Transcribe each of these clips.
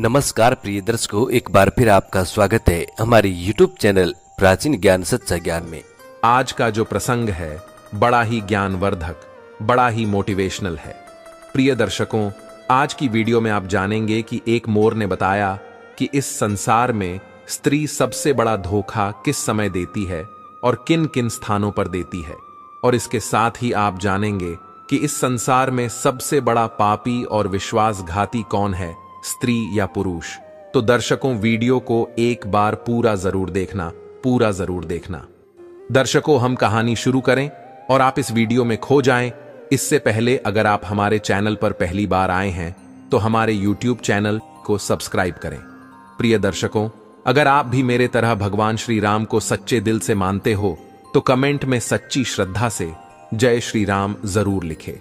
नमस्कार प्रिय दर्शकों, एक बार फिर आपका स्वागत है हमारे YouTube चैनल प्राचीन ज्ञान सच्चा ज्ञान में। आज का जो प्रसंग है बड़ा ही ज्ञानवर्धक, बड़ा ही मोटिवेशनल है। प्रिय दर्शकों, आज की वीडियो में आप जानेंगे कि एक मोर ने बताया कि इस संसार में स्त्री सबसे बड़ा धोखा किस समय देती है और किन किन स्थानों पर देती है। और इसके साथ ही आप जानेंगे कि इस संसार में सबसे बड़ा पापी और विश्वासघाती कौन है, स्त्री या पुरुष। तो दर्शकों, वीडियो को एक बार पूरा जरूर देखना। दर्शकों, हम कहानी शुरू करें और आप इस वीडियो में खो जाएं। इससे पहले अगर आप हमारे चैनल पर पहली बार आए हैं तो हमारे YouTube चैनल को सब्सक्राइब करें। प्रिय दर्शकों, अगर आप भी मेरे तरह भगवान श्री राम को सच्चे दिल से मानते हो तो कमेंट में सच्ची श्रद्धा से जय श्री राम जरूर लिखें।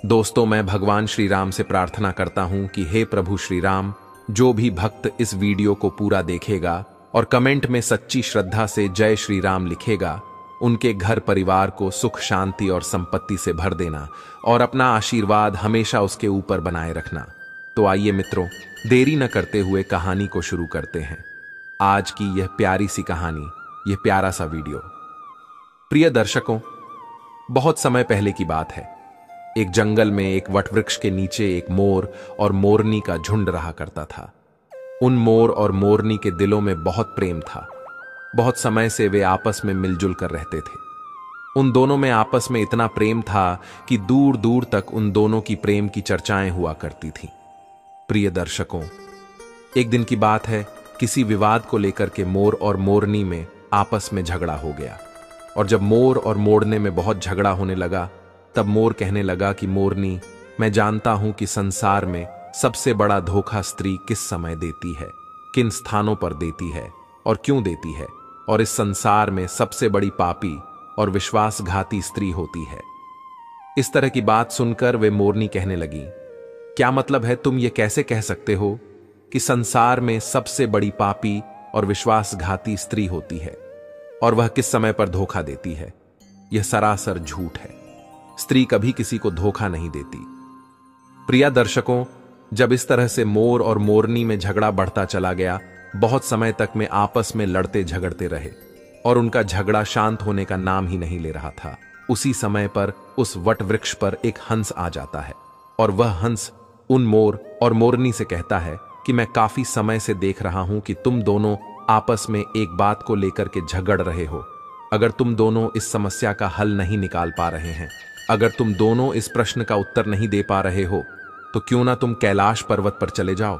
दोस्तों, मैं भगवान श्री राम से प्रार्थना करता हूं कि हे प्रभु श्री राम, जो भी भक्त इस वीडियो को पूरा देखेगा और कमेंट में सच्ची श्रद्धा से जय श्री राम लिखेगा, उनके घर परिवार को सुख शांति और संपत्ति से भर देना और अपना आशीर्वाद हमेशा उसके ऊपर बनाए रखना। तो आइए मित्रों, देरी न करते हुए कहानी को शुरू करते हैं। आज की यह प्यारी सी कहानी, यह प्यारा सा वीडियो। प्रिय दर्शकों, बहुत समय पहले की बात है। एक जंगल में एक वटवृक्ष के नीचे एक मोर और मोरनी का झुंड रहा करता था। उन मोर और मोरनी के दिलों में बहुत प्रेम था। बहुत समय से वे आपस में मिलजुल कर रहते थे। उन दोनों में आपस में इतना प्रेम था कि दूर दूर तक उन दोनों की प्रेम की चर्चाएं हुआ करती थीं। प्रिय दर्शकों, एक दिन की बात है, किसी विवाद को लेकर के मोर और मोरनी में आपस में झगड़ा हो गया। और जब मोर और मोरने में बहुत झगड़ा होने लगा, तब मोर कहने लगा कि मोरनी, मैं जानता हूं कि संसार में सबसे बड़ा धोखा स्त्री किस समय देती है, किन स्थानों पर देती है और क्यों देती है, और इस संसार में सबसे बड़ी पापी और विश्वासघाती स्त्री होती है। इस तरह की बात सुनकर वे मोरनी कहने लगी, क्या मतलब है, तुम ये कैसे कह सकते हो कि संसार में सबसे बड़ी पापी और विश्वासघाती स्त्री होती है और वह किस समय पर धोखा देती है? यह सरासर झूठ है। स्त्री कभी किसी को धोखा नहीं देती। प्रिय दर्शकों, जब इस तरह से मोर और मोरनी में झगड़ा बढ़ता चला गया, बहुत समय तक में आपस में लड़ते झगड़ते रहे और उनका झगड़ा शांत होने का नाम ही नहीं ले रहा था। उसी समय पर उस वट वृक्ष पर एक हंस आ जाता है और वह हंस उन मोर और मोरनी से कहता है कि मैं काफी समय से देख रहा हूं कि तुम दोनों आपस में एक बात को लेकर के झगड़ रहे हो। अगर तुम दोनों इस समस्या का हल नहीं निकाल पा रहे हैं, अगर तुम दोनों इस प्रश्न का उत्तर नहीं दे पा रहे हो, तो क्यों ना तुम कैलाश पर्वत पर चले जाओ।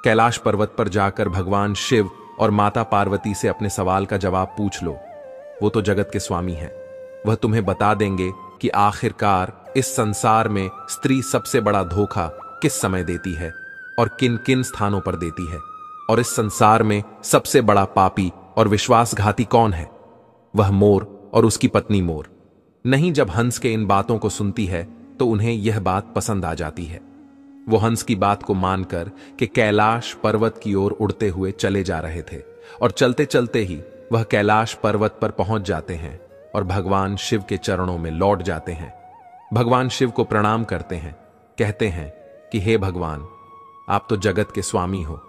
कैलाश पर्वत पर जाकर भगवान शिव और माता पार्वती से अपने सवाल का जवाब पूछ लो। वो तो जगत के स्वामी हैं। वह तुम्हें बता देंगे कि आखिरकार इस संसार में स्त्री सबसे बड़ा धोखा किस समय देती है और किन किन स्थानों पर देती है, और इस संसार में सबसे बड़ा पापी और विश्वासघाती कौन है। वह मोर और उसकी पत्नी मोर नहीं। जब हंस के इन बातों को सुनती है तो उन्हें यह बात पसंद आ जाती है। वो हंस की बात को मानकर कि कैलाश पर्वत की ओर उड़ते हुए चले जा रहे थे और चलते चलते ही वह कैलाश पर्वत पर पहुंच जाते हैं और भगवान शिव के चरणों में लौट जाते हैं। भगवान शिव को प्रणाम करते हैं, कहते हैं कि हे भगवान, आप तो जगत के स्वामी हो,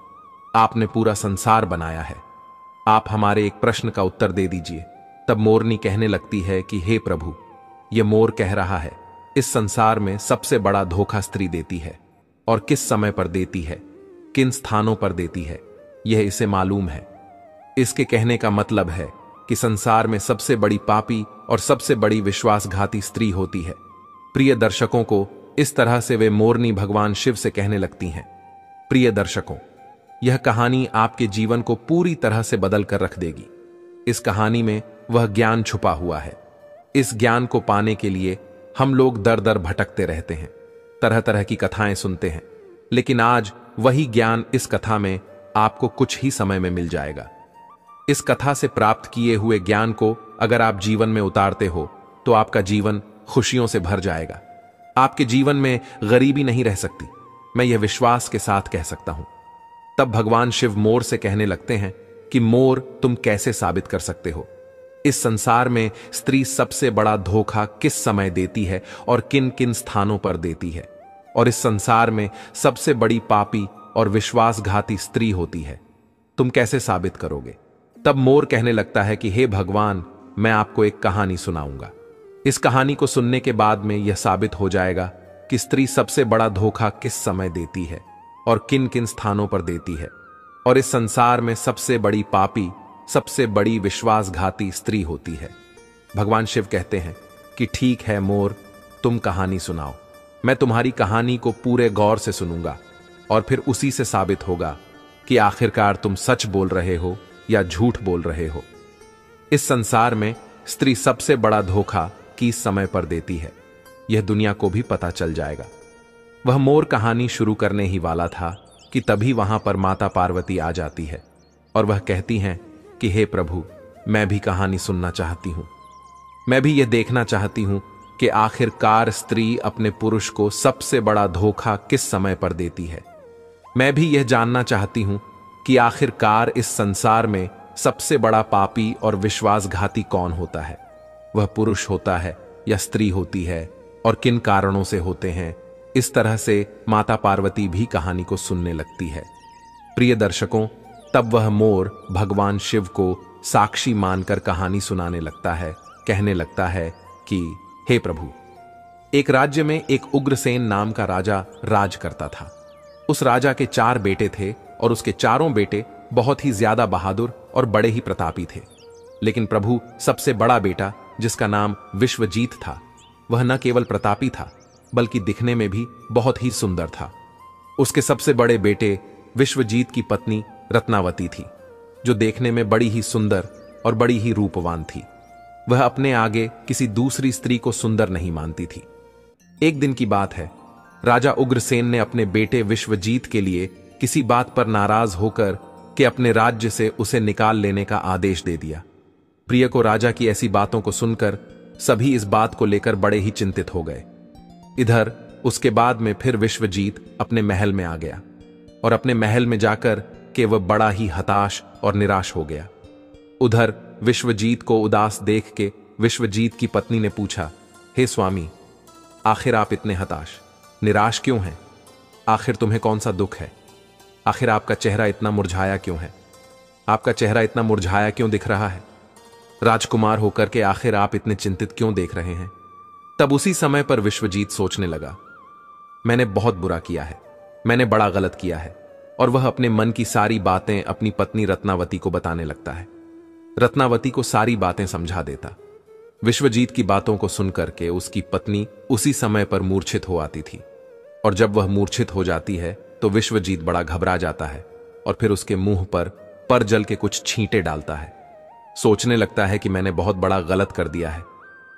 आपने पूरा संसार बनाया है, आप हमारे एक प्रश्न का उत्तर दे दीजिए। तब मोरनी कहने लगती है कि हे प्रभु, यह मोर कह रहा है, इस संसार में सबसे बड़ा धोखा स्त्री देती है और किस समय पर देती है, किन स्थानों पर देती है, यह इसे मालूम है। इसके कहने का मतलब है कि संसार में सबसे बड़ी पापी और सबसे बड़ी विश्वासघाती स्त्री होती है। प्रिय दर्शकों को इस तरह से वे मोरनी भगवान शिव से कहने लगती हैं। प्रिय दर्शकों, यह कहानी आपके जीवन को पूरी तरह से बदल कर रख देगी। इस कहानी में वह ज्ञान छुपा हुआ है। इस ज्ञान को पाने के लिए हम लोग दर दर भटकते रहते हैं, तरह तरह की कथाएं सुनते हैं, लेकिन आज वही ज्ञान इस कथा में आपको कुछ ही समय में मिल जाएगा। इस कथा से प्राप्त किए हुए ज्ञान को अगर आप जीवन में उतारते हो तो आपका जीवन खुशियों से भर जाएगा। आपके जीवन में गरीबी नहीं रह सकती, मैं यह विश्वास के साथ कह सकता हूं। तब भगवान शिव मोर से कहने लगते हैं कि मोर, तुम कैसे साबित कर सकते हो इस संसार में स्त्री सबसे बड़ा धोखा किस समय देती है और किन किन स्थानों पर देती है, और इस संसार में सबसे बड़ी पापी और विश्वासघाती स्त्री होती है, तुम कैसे साबित करोगे? तब मोर कहने लगता है कि हे भगवान, मैं आपको एक कहानी सुनाऊंगा। इस कहानी को सुनने के बाद में यह साबित हो जाएगा कि स्त्री सबसे बड़ा धोखा किस समय देती है और किन किन स्थानों पर देती है, और इस संसार में सबसे बड़ी पापी, सबसे बड़ी विश्वासघाती स्त्री होती है। भगवान शिव कहते हैं कि ठीक है मोर, तुम कहानी सुनाओ। मैं तुम्हारी कहानी को पूरे गौर से सुनूंगा और फिर उसी से साबित होगा कि आखिरकार तुम सच बोल रहे हो या झूठ बोल रहे हो। इस संसार में स्त्री सबसे बड़ा धोखा किस समय पर देती है, यह दुनिया को भी पता चल जाएगा। वह मोर कहानी शुरू करने ही वाला था कि तभी वहां पर माता पार्वती आ जाती है और वह कहती हैं कि हे प्रभु, मैं भी कहानी सुनना चाहती हूं। मैं भी यह देखना चाहती हूं कि आखिरकार स्त्री अपने पुरुष को सबसे बड़ा धोखा किस समय पर देती है। मैं भी यह जानना चाहती हूं कि आखिरकार इस संसार में सबसे बड़ा पापी और विश्वासघाती कौन होता है, वह पुरुष होता है या स्त्री होती है, और किन कारणों से होते हैं। इस तरह से माता पार्वती भी कहानी को सुनने लगती है। प्रिय दर्शकों, तब वह मोर भगवान शिव को साक्षी मानकर कहानी सुनाने लगता है। कहने लगता है कि हे प्रभु, एक राज्य में एक उग्रसेन नाम का राजा राज करता था। उस राजा के 4 बेटे थे और उसके चारों बेटे बहुत ही ज्यादा बहादुर और बड़े ही प्रतापी थे। लेकिन प्रभु, सबसे बड़ा बेटा जिसका नाम विश्वजीत था, वह न केवल प्रतापी था बल्कि दिखने में भी बहुत ही सुंदर था। उसके सबसे बड़े बेटे विश्वजीत की पत्नी रत्नावती थी, जो देखने में बड़ी ही सुंदर और बड़ी ही रूपवान थी। वह अपने आगे किसी दूसरी स्त्री को सुंदर नहीं मानती थी। एक दिन की बात है, राजा उग्रसेन ने अपने बेटे विश्वजीत के लिए किसी बात पर नाराज होकर के अपने राज्य से उसे निकाल लेने का आदेश दे दिया। प्रिय को राजा की ऐसी बातों को सुनकर सभी इस बात को लेकर बड़े ही चिंतित हो गए। इधर उसके बाद में फिर विश्वजीत अपने महल में आ गया और अपने महल में जाकर के वह बड़ा ही हताश और निराश हो गया। उधर विश्वजीत को उदास देख के विश्वजीत की पत्नी ने पूछा, हे स्वामी, आखिर आप इतने हताश निराश क्यों हैं? आखिर तुम्हें कौन सा दुख है? आखिर आपका चेहरा इतना मुरझाया क्यों है? आपका चेहरा इतना मुरझाया क्यों दिख रहा है? राजकुमार होकर के आखिर आप इतने चिंतित क्यों देख रहे हैं? तब उसी समय पर विश्वजीत सोचने लगा, मैंने बहुत बुरा किया है, मैंने बड़ा गलत किया है। और वह अपने मन की सारी बातें अपनी पत्नी रत्नावती को बताने लगता है। रत्नावती को सारी बातें समझा देता। विश्वजीत की बातों को सुनकर के उसकी पत्नी उसी समय पर मूर्छित हो आती थी, और जब वह मूर्छित हो जाती है तो विश्वजीत बड़ा घबरा जाता है और फिर उसके मुंह पर जल के कुछ छींटे डालता है। सोचने लगता है कि मैंने बहुत बड़ा गलत कर दिया है,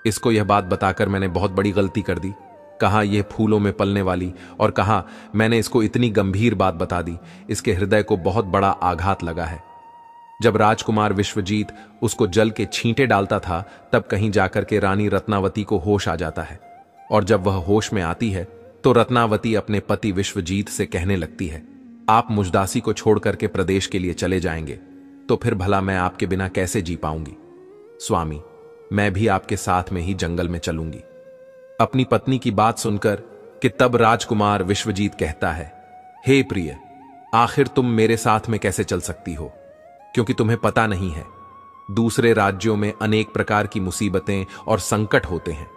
इसको यह बात बताकर मैंने बहुत बड़ी गलती कर दी। कहा यह फूलों में पलने वाली, और कहा मैंने इसको इतनी गंभीर बात बता दी, इसके हृदय को बहुत बड़ा आघात लगा है। जब राजकुमार विश्वजीत उसको जल के छींटे डालता था, तब कहीं जाकर के रानी रत्नावती को होश आ जाता है, और जब वह होश में आती है तो रत्नावती अपने पति विश्वजीत से कहने लगती है, आप मुजदासी को छोड़ करके प्रदेश के लिए चले जाएंगे तो फिर भला मैं आपके बिना कैसे जी पाऊंगी? स्वामी, मैं भी आपके साथ में ही जंगल में चलूंगी। अपनी पत्नी की बात सुनकर कि तब राजकुमार विश्वजीत कहता है, हे प्रिय, आखिर तुम मेरे साथ में कैसे चल सकती हो? क्योंकि तुम्हें पता नहीं है, दूसरे राज्यों में अनेक प्रकार की मुसीबतें और संकट होते हैं।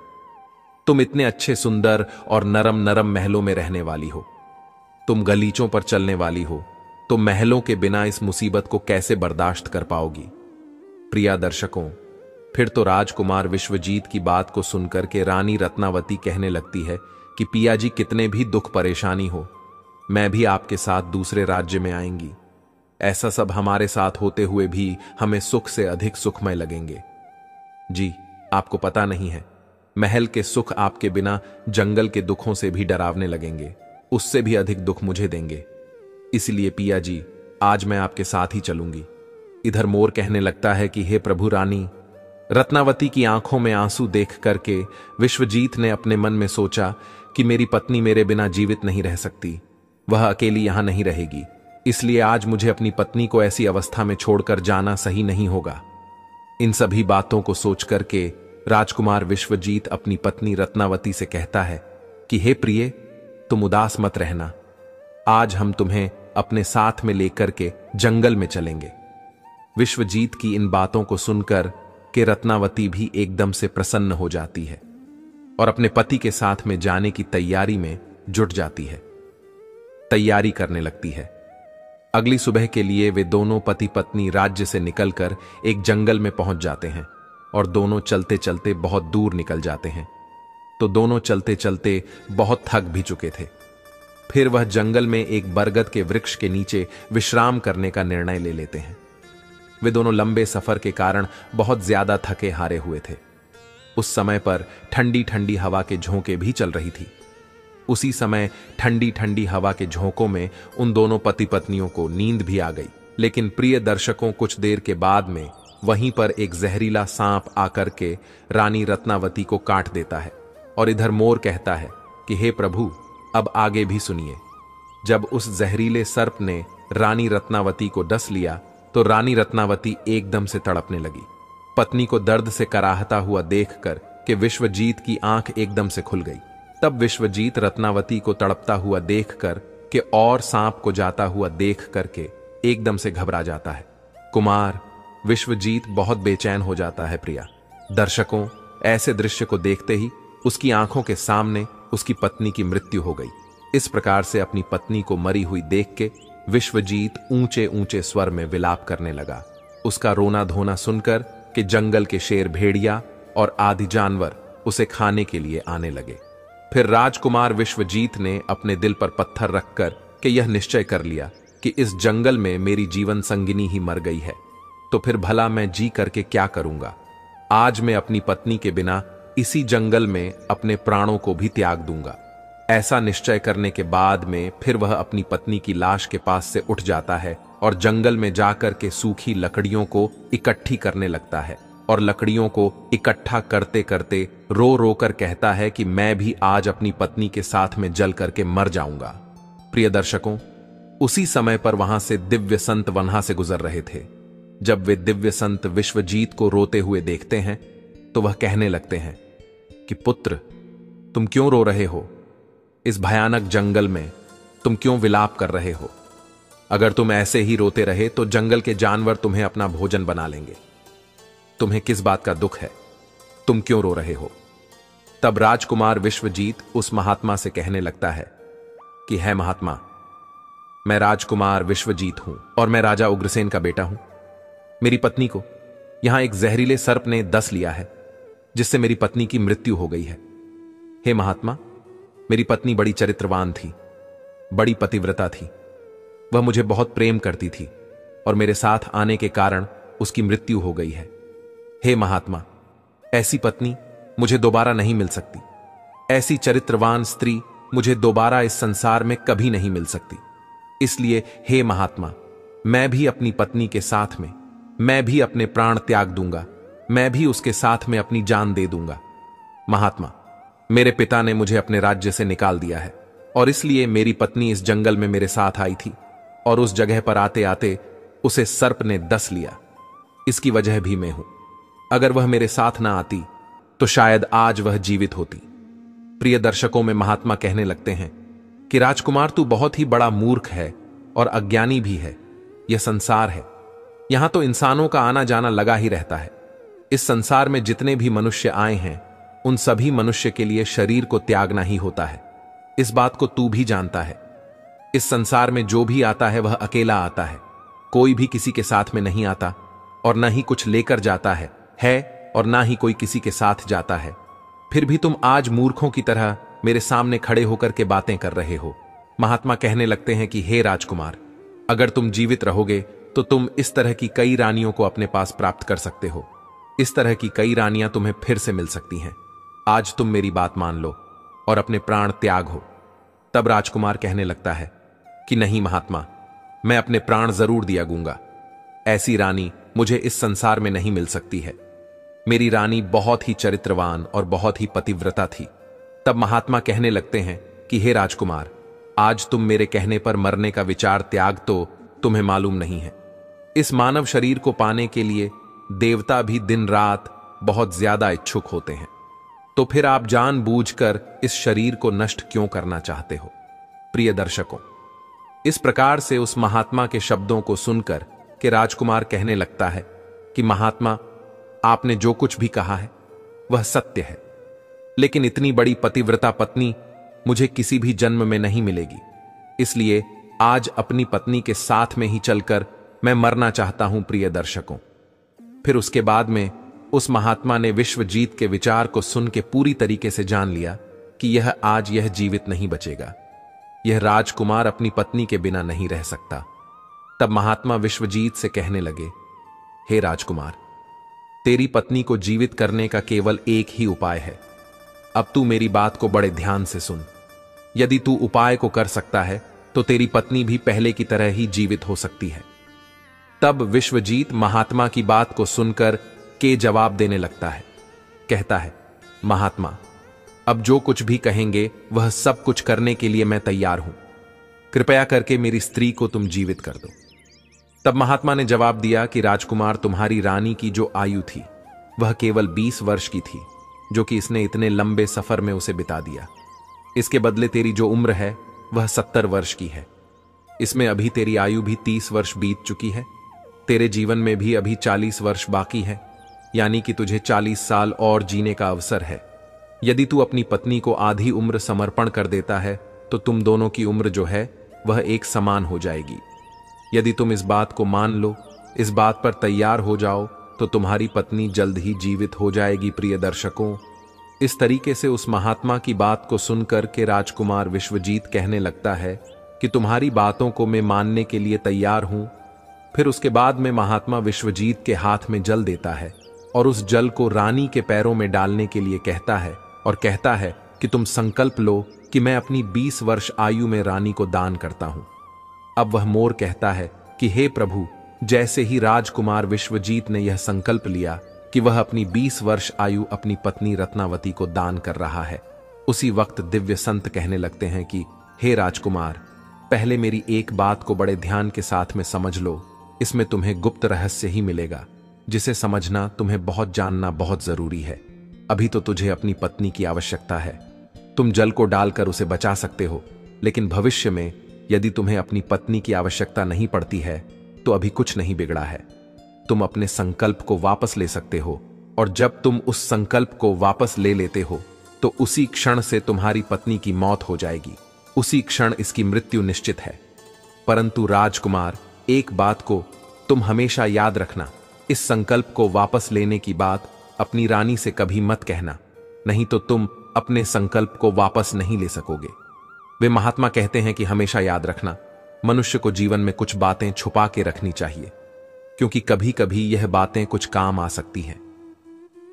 तुम इतने अच्छे सुंदर और नरम नरम महलों में रहने वाली हो, तुम गलीचों पर चलने वाली हो, तो महलों के बिना इस मुसीबत को कैसे बर्दाश्त कर पाओगी? प्रिया दर्शकों, फिर तो राजकुमार विश्वजीत की बात को सुनकर के रानी रत्नावती कहने लगती है कि पिया जी, कितने भी दुख परेशानी हो, मैं भी आपके साथ दूसरे राज्य में आएंगी। ऐसा सब हमारे साथ होते हुए भी हमें सुख से अधिक सुखमय लगेंगे। जी, आपको पता नहीं है, महल के सुख आपके बिना जंगल के दुखों से भी डरावने लगेंगे, उससे भी अधिक दुख मुझे देंगे। इसलिए पिया जी, आज मैं आपके साथ ही चलूंगी। इधर मोर कहने लगता है कि हे प्रभु रानी। रत्नावती की आंखों में आंसू देख करके विश्वजीत ने अपने मन में सोचा कि मेरी पत्नी मेरे बिना जीवित नहीं रह सकती, वह अकेली यहां नहीं रहेगी, इसलिए आज मुझे अपनी पत्नी को ऐसी अवस्था में छोड़कर जाना सही नहीं होगा। इन सभी बातों को सोच करके राजकुमार विश्वजीत अपनी पत्नी रत्नावती से कहता है कि हे प्रिय, तुम उदास मत रहना, आज हम तुम्हें अपने साथ में लेकर के जंगल में चलेंगे। विश्वजीत की इन बातों को सुनकर के रत्नावती भी एकदम से प्रसन्न हो जाती है और अपने पति के साथ में जाने की तैयारी में जुट जाती है, तैयारी करने लगती है। अगली सुबह के लिए वे दोनों पति पत्नी राज्य से निकलकर एक जंगल में पहुंच जाते हैं और दोनों चलते चलते बहुत दूर निकल जाते हैं। तो दोनों चलते चलते बहुत थक भी चुके थे। फिर वह जंगल में एक बरगद के वृक्ष के नीचे विश्राम करने का निर्णय ले लेते हैं। वे दोनों लंबे सफर के कारण बहुत ज्यादा थके हारे हुए थे। उस समय पर ठंडी ठंडी हवा के झोंके भी चल रही थी। उसी समय ठंडी ठंडी हवा के झोंकों में उन दोनों पति पत्नियों को नींद भी आ गई। लेकिन प्रिय दर्शकों, कुछ देर के बाद में वहीं पर एक जहरीला सांप आकर के रानी रत्नावती को काट देता है और इधर मोर कहता है कि हे प्रभु, अब आगे भी सुनिए। जब उस जहरीले सर्प ने रानी रत्नावती को डस लिया तो रानी रत्नावती एकदम से तड़पने लगी। पत्नी को दर्द से कराहता हुआ देखकर कि विश्वजीत की आंख एकदम से खुल गई। तब विश्वजीत रत्नावती को तड़पता हुआ देखकर कि और सांप को जाता हुआ देख करके एकदम से घबरा जाता है। कुमार विश्वजीत बहुत बेचैन हो जाता है। प्रिया दर्शकों, ऐसे दृश्य को देखते ही उसकी आंखों के सामने उसकी पत्नी की मृत्यु हो गई। इस प्रकार से अपनी पत्नी को मरी हुई देख के विश्वजीत ऊंचे ऊंचे स्वर में विलाप करने लगा। उसका रोना धोना सुनकर कि जंगल के शेर, भेड़िया और आदि जानवर उसे खाने के लिए आने लगे। फिर राजकुमार विश्वजीत ने अपने दिल पर पत्थर रखकर कि यह निश्चय कर लिया कि इस जंगल में मेरी जीवन संगिनी ही मर गई है, तो फिर भला मैं जी करके क्या करूंगा। आज मैं अपनी पत्नी के बिना इसी जंगल में अपने प्राणों को भी त्याग दूंगा। ऐसा निश्चय करने के बाद में फिर वह अपनी पत्नी की लाश के पास से उठ जाता है और जंगल में जाकर के सूखी लकड़ियों को इकट्ठी करने लगता है और लकड़ियों को इकट्ठा करते करते रो रो कर कहता है कि मैं भी आज अपनी पत्नी के साथ में जल करके मर जाऊंगा। प्रिय दर्शकों, उसी समय पर वहां से दिव्य संत वहां से गुजर रहे थे। जब वे दिव्य संत विश्वजीत को रोते हुए देखते हैं तो वह कहने लगते हैं कि पुत्र, तुम क्यों रो रहे हो? इस भयानक जंगल में तुम क्यों विलाप कर रहे हो? अगर तुम ऐसे ही रोते रहे तो जंगल के जानवर तुम्हें अपना भोजन बना लेंगे। तुम्हें किस बात का दुख है? तुम क्यों रो रहे हो? तब राजकुमार विश्वजीत उस महात्मा से कहने लगता है कि है महात्मा, मैं राजकुमार विश्वजीत हूं और मैं राजा उग्रसेन का बेटा हूं। मेरी पत्नी को यहां एक जहरीले सर्प ने डस लिया है, जिससे मेरी पत्नी की मृत्यु हो गई है। हे महात्मा, मेरी पत्नी बड़ी चरित्रवान थी, बड़ी पतिव्रता थी। वह मुझे बहुत प्रेम करती थी और मेरे साथ आने के कारण उसकी मृत्यु हो गई है। हे महात्मा, ऐसी पत्नी मुझे दोबारा नहीं मिल सकती। ऐसी चरित्रवान स्त्री मुझे दोबारा इस संसार में कभी नहीं मिल सकती। इसलिए हे महात्मा, मैं भी अपनी पत्नी के साथ में मैं भी अपने प्राण त्याग दूंगा। मैं भी उसके साथ में अपनी जान दे दूंगा। महात्मा, मेरे पिता ने मुझे अपने राज्य से निकाल दिया है और इसलिए मेरी पत्नी इस जंगल में मेरे साथ आई थी और उस जगह पर आते आते उसे सर्प ने डस लिया। इसकी वजह भी मैं हूं। अगर वह मेरे साथ ना आती तो शायद आज वह जीवित होती। प्रिय दर्शकों, में महात्मा कहने लगते हैं कि राजकुमार, तू बहुत ही बड़ा मूर्ख है और अज्ञानी भी है। यह संसार है, यहां तो इंसानों का आना जाना लगा ही रहता है। इस संसार में जितने भी मनुष्य आए हैं उन सभी मनुष्य के लिए शरीर को त्यागना ही होता है। इस बात को तू भी जानता है। इस संसार में जो भी आता है वह अकेला आता है, कोई भी किसी के साथ में नहीं आता और न ही कुछ लेकर जाता है और ना ही कोई किसी के साथ जाता है। फिर भी तुम आज मूर्खों की तरह मेरे सामने खड़े होकर के बातें कर रहे हो। महात्मा कहने लगते हैं कि हे राजकुमार, अगर तुम जीवित रहोगे तो तुम इस तरह की कई रानियों को अपने पास प्राप्त कर सकते हो। इस तरह की कई रानियां तुम्हें फिर से मिल सकती हैं। आज तुम मेरी बात मान लो और अपने प्राण त्याग हो। तब राजकुमार कहने लगता है कि नहीं महात्मा, मैं अपने प्राण जरूर त्यागूंगा। ऐसी रानी मुझे इस संसार में नहीं मिल सकती है। मेरी रानी बहुत ही चरित्रवान और बहुत ही पतिव्रता थी। तब महात्मा कहने लगते हैं कि हे राजकुमार, आज तुम मेरे कहने पर मरने का विचार त्याग तो तुम्हें मालूम नहीं है। इस मानव शरीर को पाने के लिए देवता भी दिन रात बहुत ज्यादा इच्छुक होते हैं, तो फिर आप जानबूझकर इस शरीर को नष्ट क्यों करना चाहते हो? प्रिय दर्शकों, इस प्रकार से उस महात्मा के शब्दों को सुनकर के राजकुमार कहने लगता है कि महात्मा, आपने जो कुछ भी कहा है वह सत्य है, लेकिन इतनी बड़ी पतिव्रता पत्नी मुझे किसी भी जन्म में नहीं मिलेगी। इसलिए आज अपनी पत्नी के साथ में ही चलकर मैं मरना चाहता हूं प्रिय दर्शकों। फिर उसके बाद में उस महात्मा ने विश्वजीत के विचार को सुन के पूरी तरीके से जान लिया कि यह जीवित नहीं बचेगा, यह राजकुमार अपनी पत्नी के बिना नहीं रह सकता। तब महात्मा विश्वजीत से कहने लगे, हे राजकुमार, तेरी पत्नी को जीवित करने का केवल एक ही उपाय है। अब तू मेरी बात को बड़े ध्यान से सुन। यदि तू उपाय को कर सकता है तो तेरी पत्नी भी पहले की तरह ही जीवित हो सकती है। तब विश्वजीत महात्मा की बात को सुनकर के जवाब देने लगता है। कहता है, महात्मा, अब जो कुछ भी कहेंगे वह सब कुछ करने के लिए मैं तैयार हूं। कृपया करके मेरी स्त्री को तुम जीवित कर दो। तब महात्मा ने जवाब दिया कि राजकुमार, तुम्हारी रानी की जो आयु थी वह केवल 20 वर्ष की थी, जो कि इसने इतने लंबे सफर में उसे बिता दिया। इसके बदले तेरी जो उम्र है वह 70 वर्ष की है। इसमें अभी तेरी आयु भी 30 वर्ष बीत चुकी है। तेरे जीवन में भी अभी 40 वर्ष बाकी है, यानी कि तुझे 40 साल और जीने का अवसर है। यदि तू अपनी पत्नी को आधी उम्र समर्पण कर देता है तो तुम दोनों की उम्र जो है वह एक समान हो जाएगी। यदि तुम इस बात को मान लो, इस बात पर तैयार हो जाओ, तो तुम्हारी पत्नी जल्द ही जीवित हो जाएगी प्रिय दर्शकों। इस तरीके से उस महात्मा की बात को सुनकर के राजकुमार विश्वजीत कहने लगता है कि तुम्हारी बातों को मैं मानने के लिए तैयार हूं। फिर उसके बाद में महात्मा विश्वजीत के हाथ में जल देता है और उस जल को रानी के पैरों में डालने के लिए कहता है और कहता है कि तुम संकल्प लो कि मैं अपनी 20 वर्ष आयु में रानी को दान करता हूं। अब वह मोर कहता है कि हे प्रभु, जैसे ही राजकुमार विश्वजीत ने यह संकल्प लिया कि वह अपनी 20 वर्ष आयु अपनी पत्नी रत्नावती को दान कर रहा है, उसी वक्त दिव्य संत कहने लगते हैं कि हे राजकुमार, पहले मेरी एक बात को बड़े ध्यान के साथ में समझ लो। इसमें तुम्हें गुप्त रहस्य ही मिलेगा, जिसे समझना तुम्हें बहुत जानना बहुत जरूरी है। अभी तो तुझे अपनी पत्नी की आवश्यकता है। तुम जल को डालकर उसे बचा सकते हो, लेकिन भविष्य में यदि तुम्हें अपनी पत्नी की आवश्यकता नहीं पड़ती है तो अभी कुछ नहीं बिगड़ा है। तुम अपने संकल्प को वापस ले सकते हो, और जब तुम उस संकल्प को वापस ले लेते हो तो उसी क्षण से तुम्हारी पत्नी की मौत हो जाएगी। उसी क्षण इसकी मृत्यु निश्चित है। परंतु राजकुमार, एक बात को तुम हमेशा याद रखना, इस संकल्प को वापस लेने की बात अपनी रानी से कभी मत कहना, नहीं तो तुम अपने संकल्प को वापस नहीं ले सकोगे। वे महात्मा कहते हैं कि हमेशा याद रखना, मनुष्य को जीवन में कुछ बातें छुपा के रखनी चाहिए, क्योंकि कभी कभी यह बातें कुछ काम आ सकती हैं।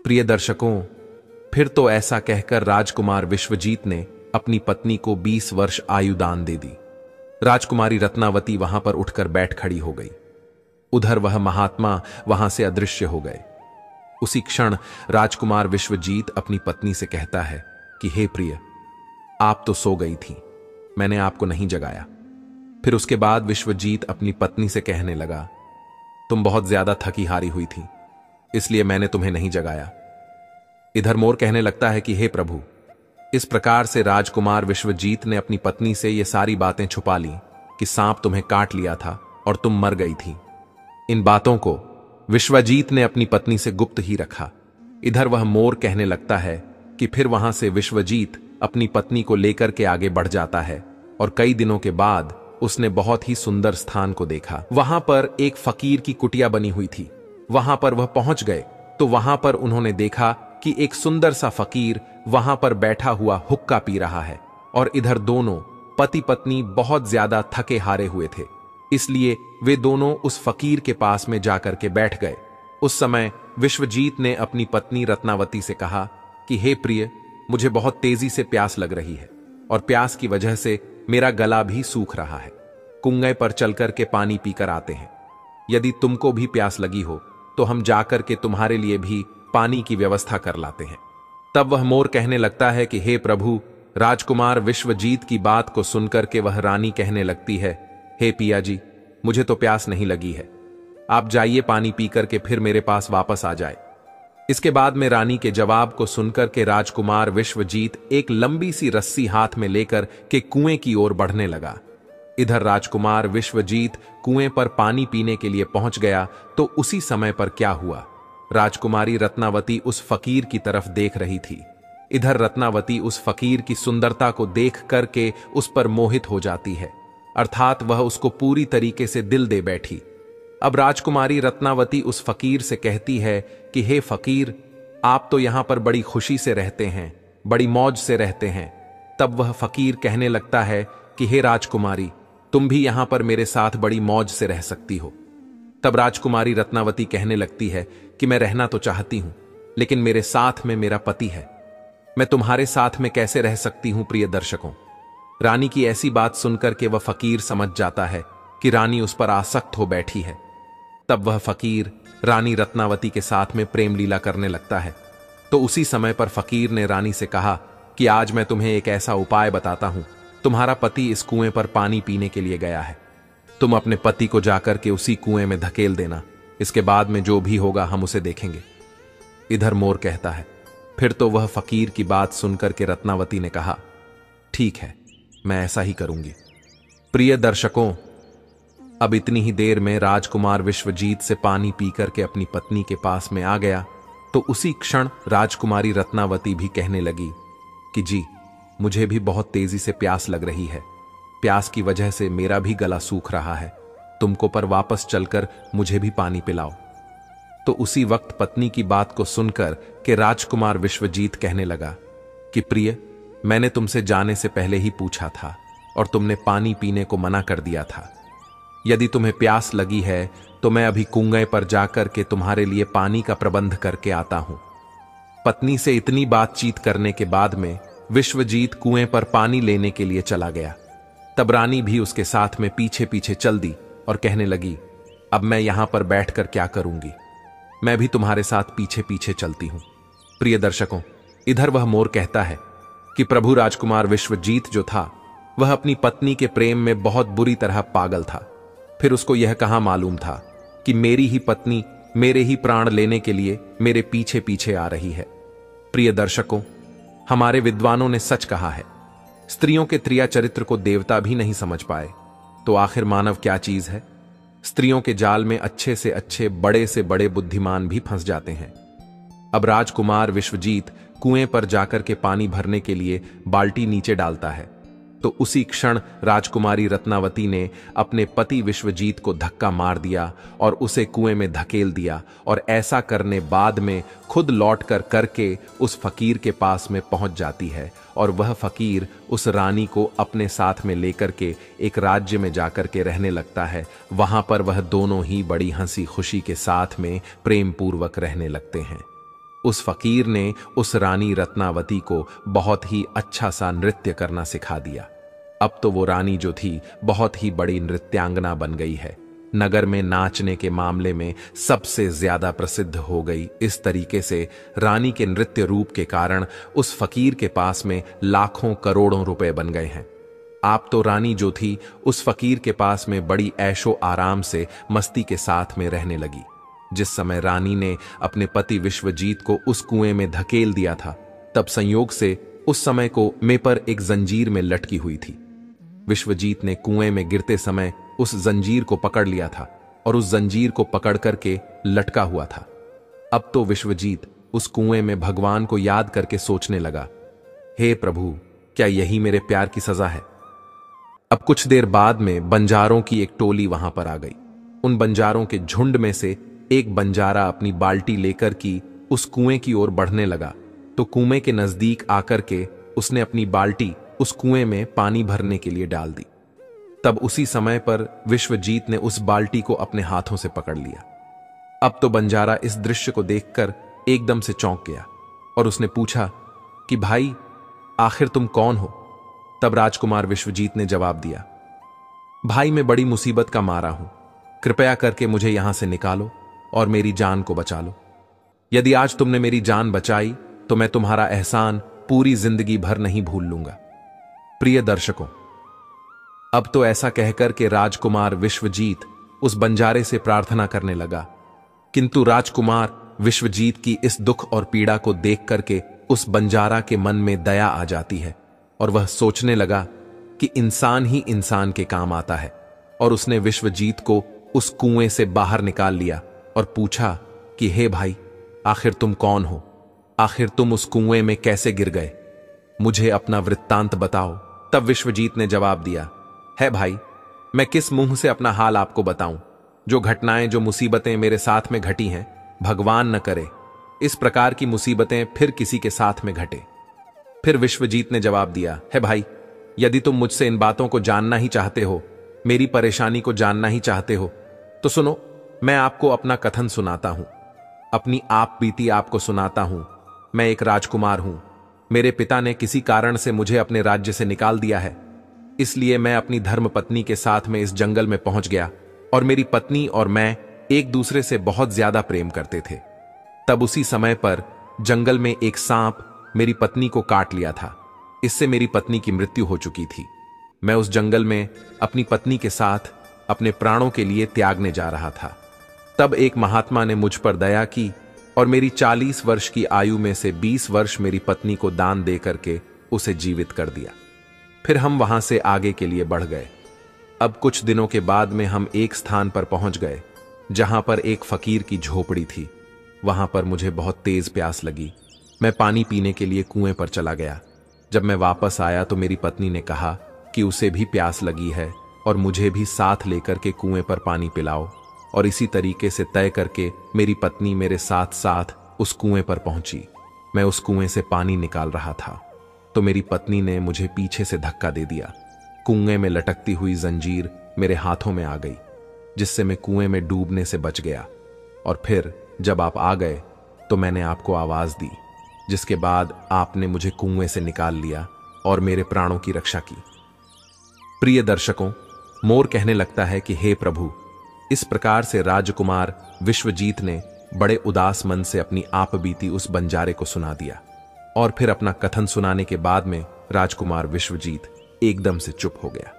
प्रिय दर्शकों, फिर तो ऐसा कहकर राजकुमार विश्वजीत ने अपनी पत्नी को 20 वर्ष आयु दान दे दी। राजकुमारी रत्नावती वहां पर उठकर बैठ खड़ी हो गई। उधर वह महात्मा वहां से अदृश्य हो गए। उसी क्षण राजकुमार विश्वजीत अपनी पत्नी से कहता है कि हे प्रिय, आप तो सो गई थी, मैंने आपको नहीं जगाया। फिर उसके बाद विश्वजीत अपनी पत्नी से कहने लगा, तुम बहुत ज्यादा थकी हारी हुई थी, इसलिए मैंने तुम्हें नहीं जगाया। इधर मोर कहने लगता है कि हे प्रभु, इस प्रकार से राजकुमार विश्वजीत ने अपनी पत्नी से ये सारी बातें छुपा ली कि सांप तुम्हें काट लिया था और तुम मर गई थी। इन बातों को विश्वजीत ने अपनी पत्नी से गुप्त ही रखा। इधर वह मोर कहने लगता है कि फिर वहां से विश्वजीत अपनी पत्नी को लेकर के आगे बढ़ जाता है, और कई दिनों के बाद उसने बहुत ही सुंदर स्थान को देखा। वहां पर एक फकीर की कुटिया बनी हुई थी। वहां पर वह पहुंच गए तो वहां पर उन्होंने देखा कि एक सुंदर सा फकीर वहां पर बैठा हुआ हुक्का पी रहा है, और इधर दोनों पति पत्नी बहुत ज्यादा थके हारे हुए थे, इसलिए वे दोनों उस फकीर के पास में जाकर के बैठ गए। उस समय विश्वजीत ने अपनी पत्नी रत्नावती से कहा कि हे प्रिय, मुझे बहुत तेजी से प्यास लग रही है, और प्यास की वजह से मेरा गला भी सूख रहा है। कुंगे पर चलकर के पानी पीकर आते हैं। यदि तुमको भी प्यास लगी हो तो हम जाकर के तुम्हारे लिए भी पानी की व्यवस्था कर लाते हैं। तब वह मोर कहने लगता है कि हे प्रभु, राजकुमार विश्वजीत की बात को सुनकर के वह रानी कहने लगती है, हे पिया जी, मुझे तो प्यास नहीं लगी है, आप जाइए पानी पीकर के फिर मेरे पास वापस आ जाए। इसके बाद में रानी के जवाब को सुनकर के राजकुमार विश्वजीत एक लंबी सी रस्सी हाथ में लेकर के कुएं की ओर बढ़ने लगा। इधर राजकुमार विश्वजीत कुएं पर पानी पीने के लिए पहुंच गया तो उसी समय पर क्या हुआ, राजकुमारी रत्नावती उस फकीर की तरफ देख रही थी। इधर रत्नावती उस फकीर की सुंदरता को देख करके उस पर मोहित हो जाती है, अर्थात वह उसको पूरी तरीके से दिल दे बैठी। अब राजकुमारी रत्नावती उस फकीर से कहती है कि हे फकीर, आप तो यहां पर बड़ी खुशी से रहते हैं, बड़ी मौज से रहते हैं। तब वह फकीर कहने लगता है कि हे राजकुमारी, तुम भी यहां पर मेरे साथ बड़ी मौज से रह सकती हो। तब राजकुमारी रत्नावती कहने लगती है कि मैं रहना तो चाहती हूं, लेकिन मेरे साथ में मेरा पति है, मैं तुम्हारे साथ में कैसे रह सकती हूं प्रिय दर्शकों। रानी की ऐसी बात सुनकर के वह फकीर समझ जाता है कि रानी उस पर आसक्त हो बैठी है। तब वह फकीर रानी रत्नावती के साथ में प्रेम लीला करने लगता है। तो उसी समय पर फकीर ने रानी से कहा कि आज मैं तुम्हें एक ऐसा उपाय बताता हूं, तुम्हारा पति इस कुएं पर पानी पीने के लिए गया है, तुम अपने पति को जाकर के उसी कुएं में धकेल देना, इसके बाद में जो भी होगा हम उसे देखेंगे। इधर मोर कहता है, फिर तो वह फकीर की बात सुनकर के रत्नावती ने कहा, ठीक है, मैं ऐसा ही करूंगी। प्रिय दर्शकों, अब इतनी ही देर में राजकुमार विश्वजीत से पानी पीकर के अपनी पत्नी के पास में आ गया तो उसी क्षण राजकुमारी रत्नावती भी कहने लगी कि जी, मुझे भी बहुत तेजी से प्यास लग रही है, प्यास की वजह से मेरा भी गला सूख रहा है, तुमको पर वापस चलकर मुझे भी पानी पिलाओ। तो उसी वक्त पत्नी की बात को सुनकर के राजकुमार विश्वजीत कहने लगा कि प्रिय, मैंने तुमसे जाने से पहले ही पूछा था और तुमने पानी पीने को मना कर दिया था। यदि तुम्हें प्यास लगी है तो मैं अभी कुएं पर जाकर के तुम्हारे लिए पानी का प्रबंध करके आता हूं। पत्नी से इतनी बातचीत करने के बाद में विश्वजीत कुएं पर पानी लेने के लिए चला गया। तब रानी भी उसके साथ में पीछे पीछे चल दी और कहने लगी, अब मैं यहां पर बैठकर क्या करूंगी, मैं भी तुम्हारे साथ पीछे पीछे चलती हूं। प्रिय दर्शकों, इधर वह मोर कहता है कि प्रभु राजकुमार विश्वजीत जो था वह अपनी पत्नी के प्रेम में बहुत बुरी तरह पागल था। फिर उसको यह कहां मालूम था कि मेरी ही पत्नी मेरे ही प्राण लेने के लिए मेरे पीछे पीछे आ रही है। प्रिय दर्शकों, हमारे विद्वानों ने सच कहा है, स्त्रियों के त्रिया चरित्र को देवता भी नहीं समझ पाए तो आखिर मानव क्या चीज है। स्त्रियों के जाल में अच्छे से अच्छे, बड़े से बड़े बुद्धिमान भी फंस जाते हैं। अब राजकुमार विश्वजीत कुएं पर जाकर के पानी भरने के लिए बाल्टी नीचे डालता है तो उसी क्षण राजकुमारी रत्नावती ने अपने पति विश्वजीत को धक्का मार दिया और उसे कुएं में धकेल दिया, और ऐसा करने बाद में खुद लौटकर करके उस फकीर के पास में पहुंच जाती है और वह फकीर उस रानी को अपने साथ में लेकर के एक राज्य में जाकर के रहने लगता है। वहां पर वह दोनों ही बड़ी हंसी खुशी के साथ में प्रेम पूर्वक रहने लगते हैं। उस फकीर ने उस रानी रत्नावती को बहुत ही अच्छा सा नृत्य करना सिखा दिया। अब तो वो रानी जो थी बहुत ही बड़ी नृत्यांगना बन गई है, नगर में नाचने के मामले में सबसे ज्यादा प्रसिद्ध हो गई। इस तरीके से रानी के नृत्य रूप के कारण उस फकीर के पास में लाखों करोड़ों रुपए बन गए हैं। आप तो रानी जो थी उस फकीर के पास में बड़ी ऐशो आराम से मस्ती के साथ में रहने लगी। जिस समय रानी ने अपने पति विश्वजीत को उस कुएं में धकेल दिया था, तब संयोग से उस समय को मे पर एक जंजीर में लटकी हुई थी। विश्वजीत ने कुएं में गिरते समय उस जंजीर को पकड़ लिया था और उस जंजीर को पकड़ करके लटका हुआ था। अब तो विश्वजीत उस कुएं में भगवान को याद करके सोचने लगा, हे प्रभु, क्या यही मेरे प्यार की सजा है। अब कुछ देर बाद में बंजारों की एक टोली वहां पर आ गई। उन बंजारों के झुंड में से एक बंजारा अपनी बाल्टी लेकर की उस कुएं की ओर बढ़ने लगा तो कुएं के नजदीक आकर के उसने अपनी बाल्टी उस कुएं में पानी भरने के लिए डाल दी। तब उसी समय पर विश्वजीत ने उस बाल्टी को अपने हाथों से पकड़ लिया। अब तो बंजारा इस दृश्य को देखकर एकदम से चौंक गया और उसने पूछा कि भाई, आखिर तुम कौन हो। तब राजकुमार विश्वजीत ने जवाब दिया, भाई, मैं बड़ी मुसीबत का मारा हूं, कृपया करके मुझे यहां से निकालो और मेरी जान को बचा लो। यदि आज तुमने मेरी जान बचाई तो मैं तुम्हारा एहसान पूरी जिंदगी भर नहीं भूल लूंगा। प्रिय दर्शकों, अब तो ऐसा कहकर के राजकुमार विश्वजीत उस बंजारे से प्रार्थना करने लगा, किंतु राजकुमार विश्वजीत की इस दुख और पीड़ा को देख करके उस बंजारा के मन में दया आ जाती है और वह सोचने लगा कि इंसान ही इंसान के काम आता है, और उसने विश्वजीत को उस कुएं से बाहर निकाल लिया और पूछा कि हे भाई, आखिर तुम कौन हो? आखिर तुम उस कुएं में कैसे गिर गए? मुझे अपना वृत्तांत बताओ। तब विश्वजीत ने जवाब दिया, है भाई, मैं किस मुंह से अपना हाल आपको बताऊं? जो घटनाएं, जो मुसीबतें मेरे साथ में घटी हैं, भगवान न करे इस प्रकार की मुसीबतें फिर किसी के साथ में घटे। फिर विश्वजीत ने जवाब दिया, है भाई, यदि तुम मुझसे इन बातों को जानना ही चाहते हो, मेरी परेशानी को जानना ही चाहते हो, तो सुनो, मैं आपको अपना कथन सुनाता हूं, अपनी आप बीती आपको सुनाता हूं। मैं एक राजकुमार हूं। मेरे पिता ने किसी कारण से मुझे अपने राज्य से निकाल दिया है, इसलिए मैं अपनी धर्मपत्नी के साथ में इस जंगल में पहुंच गया, और मेरी पत्नी और मैं एक दूसरे से बहुत ज्यादा प्रेम करते थे। तब उसी समय पर जंगल में एक सांप मेरी पत्नी को काट लिया था। इससे मेरी पत्नी की मृत्यु हो चुकी थी। मैं उस जंगल में अपनी पत्नी के साथ अपने प्राणों के लिए त्यागने जा रहा था। तब एक महात्मा ने मुझ पर दया की और मेरी 40 वर्ष की आयु में से 20 वर्ष मेरी पत्नी को दान दे करके उसे जीवित कर दिया। फिर हम वहां से आगे के लिए बढ़ गए। अब कुछ दिनों के बाद में हम एक स्थान पर पहुंच गए जहां पर एक फकीर की झोपड़ी थी। वहां पर मुझे बहुत तेज प्यास लगी। मैं पानी पीने के लिए कुएं पर चला गया। जब मैं वापस आया तो मेरी पत्नी ने कहा कि उसे भी प्यास लगी है और मुझे भी साथ लेकर के कुएं पर पानी पिलाओ, और इसी तरीके से तय करके मेरी पत्नी मेरे साथ साथ उस कुएं पर पहुंची। मैं उस कुएं से पानी निकाल रहा था तो मेरी पत्नी ने मुझे पीछे से धक्का दे दिया। कुएं में लटकती हुई जंजीर मेरे हाथों में आ गई, जिससे मैं कुएं में डूबने से बच गया। और फिर जब आप आ गए तो मैंने आपको आवाज दी, जिसके बाद आपने मुझे कुएं से निकाल लिया और मेरे प्राणों की रक्षा की। प्रिय दर्शकों, मोर कहने लगता है कि हे प्रभु, इस प्रकार से राजकुमार विश्वजीत ने बड़े उदास मन से अपनी आप बीती उस बंजारे को सुना दिया। और फिर अपना कथन सुनाने के बाद में राजकुमार विश्वजीत एकदम से चुप हो गया।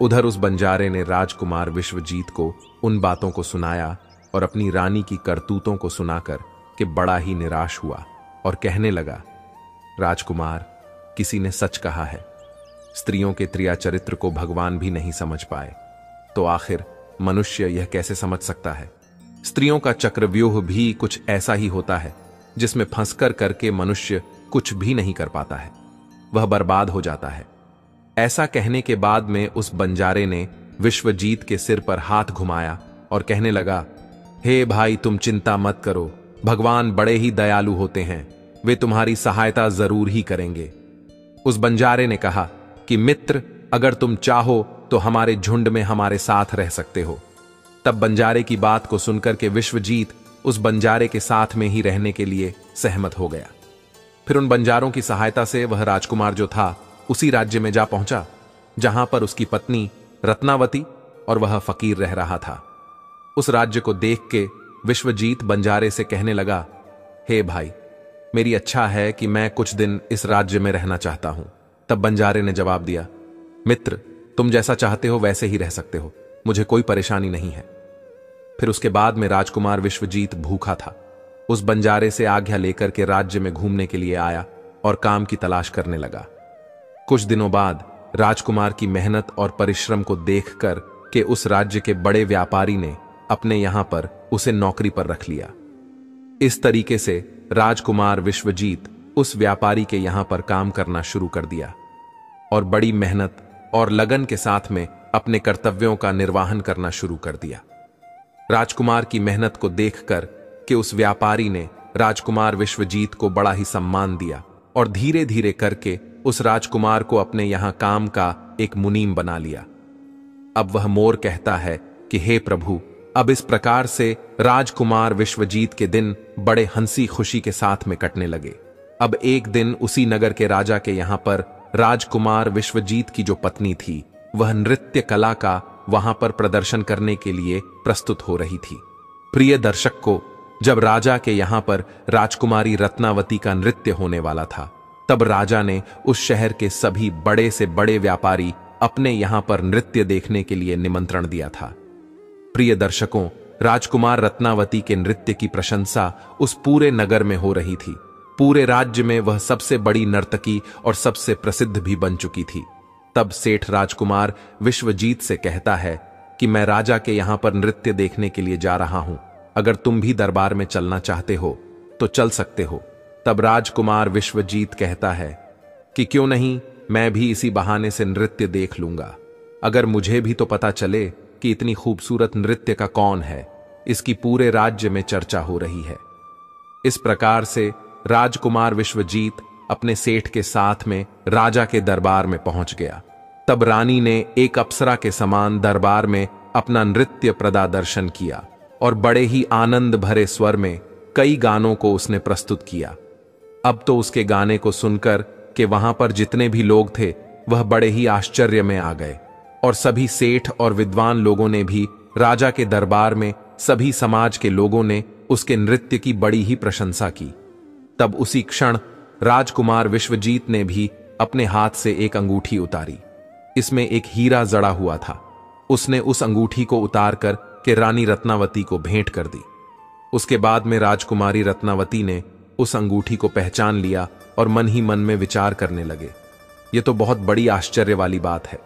उधर उस बंजारे ने राजकुमार विश्वजीत को उन बातों को सुनाया और अपनी रानी की करतूतों को सुनाकर कि बड़ा ही निराश हुआ और कहने लगा, राजकुमार, किसी ने सच कहा है, स्त्रियों के त्रिया चरित्र को भगवान भी नहीं समझ पाए, तो आखिर मनुष्य यह कैसे समझ सकता है? स्त्रियों का चक्रव्यूह भी कुछ ऐसा ही होता है, जिसमें फंसकर करके मनुष्य कुछ भी नहीं कर पाता है, वह बर्बाद हो जाता है। ऐसा कहने के बाद में उस बंजारे ने विश्वजीत के सिर पर हाथ घुमाया और कहने लगा, हे भाई, तुम चिंता मत करो, भगवान बड़े ही दयालु होते हैं, वे तुम्हारी सहायता जरूर ही करेंगे। उस बंजारे ने कहा कि मित्र, अगर तुम चाहो तो हमारे झुंड में हमारे साथ रह सकते हो। तब बंजारे की बात को सुनकर के विश्वजीत उस बंजारे के साथ में ही रहने के लिए सहमत हो गया। फिर उन बंजारों की सहायता से वह राजकुमार जो था उसी राज्य में जा पहुंचा जहां पर उसकी पत्नी रत्नावती और वह फकीर रह रहा था। उस राज्य को देख के विश्वजीत बंजारे से कहने लगा, हे भाई, मेरी इच्छा है कि मैं कुछ दिन इस राज्य में रहना चाहता हूं। तब बंजारे ने जवाब दिया, मित्र, तुम जैसा चाहते हो वैसे ही रह सकते हो, मुझे कोई परेशानी नहीं है। फिर उसके बाद में राजकुमार विश्वजीत भूखा था। उस बंजारे से आज्ञा लेकर के राज्य में घूमने के लिए आया और काम की तलाश करने लगा। कुछ दिनों बाद राजकुमार की मेहनत और परिश्रम को देखकर के उस राज्य के बड़े व्यापारी ने अपने यहां पर उसे नौकरी पर रख लिया। इस तरीके से राजकुमार विश्वजीत उस व्यापारी के यहां पर काम करना शुरू कर दिया और बड़ी मेहनत और लगन के साथ में अपने कर्तव्यों का निर्वहन करना शुरू कर दिया। राजकुमार की मेहनत को देखकर कि उस व्यापारी ने राजकुमार विश्वजीत को बड़ा ही सम्मान दिया और धीरे धीरे करके उस राजकुमार को अपने यहां काम का एक मुनीम बना लिया। अब वह मोर कहता है कि हे प्रभु, अब इस प्रकार से राजकुमार विश्वजीत के दिन बड़े हंसी खुशी के साथ में कटने लगे। अब एक दिन उसी नगर के राजा के यहां पर राजकुमार विश्वजीत की जो पत्नी थी, वह नृत्य कला का वहां पर प्रदर्शन करने के लिए प्रस्तुत हो रही थी। प्रिय दर्शक को, जब राजा के यहां पर राजकुमारी रत्नावती का नृत्य होने वाला था, तब राजा ने उस शहर के सभी बड़े से बड़े व्यापारी अपने यहां पर नृत्य देखने के लिए निमंत्रण दिया था। प्रिय दर्शकों, राजकुमार रत्नावती के नृत्य की प्रशंसा उस पूरे नगर में हो रही थी। पूरे राज्य में वह सबसे बड़ी नर्तकी और सबसे प्रसिद्ध भी बन चुकी थी। तब सेठ राजकुमार विश्वजीत से कहता है कि मैं राजा के यहां पर नृत्य देखने के लिए जा रहा हूं, अगर तुम भी दरबार में चलना चाहते हो तो चल सकते हो। तब राजकुमार विश्वजीत कहता है कि क्यों नहीं, मैं भी इसी बहाने से नृत्य देख लूंगा। अगर मुझे भी तो पता चले कि इतनी खूबसूरत नृत्य का कौन है, इसकी पूरे राज्य में चर्चा हो रही है। इस प्रकार से राजकुमार विश्वजीत अपने सेठ के साथ में राजा के दरबार में पहुंच गया। तब रानी ने एक अप्सरा के समान दरबार में अपना नृत्य प्रदर्शन किया और बड़े ही आनंद भरे स्वर में कई गानों को उसने प्रस्तुत किया। अब तो उसके गाने को सुनकर कि वहां पर जितने भी लोग थे वह बड़े ही आश्चर्य में आ गए, और सभी सेठ और विद्वान लोगों ने भी राजा के दरबार में सभी समाज के लोगों ने उसके नृत्य की बड़ी ही प्रशंसा की। तब उसी क्षण राजकुमार विश्वजीत ने भी अपने हाथ से एक अंगूठी उतारी। इसमें एक हीरा जड़ा हुआ था। उसने उस अंगूठी को उतारकर के रानी रत्नावती को भेंट कर दी। उसके बाद में राजकुमारी रत्नावती ने उस अंगूठी को पहचान लिया और मन ही मन में विचार करने लगे, यह तो बहुत बड़ी आश्चर्य वाली बात है।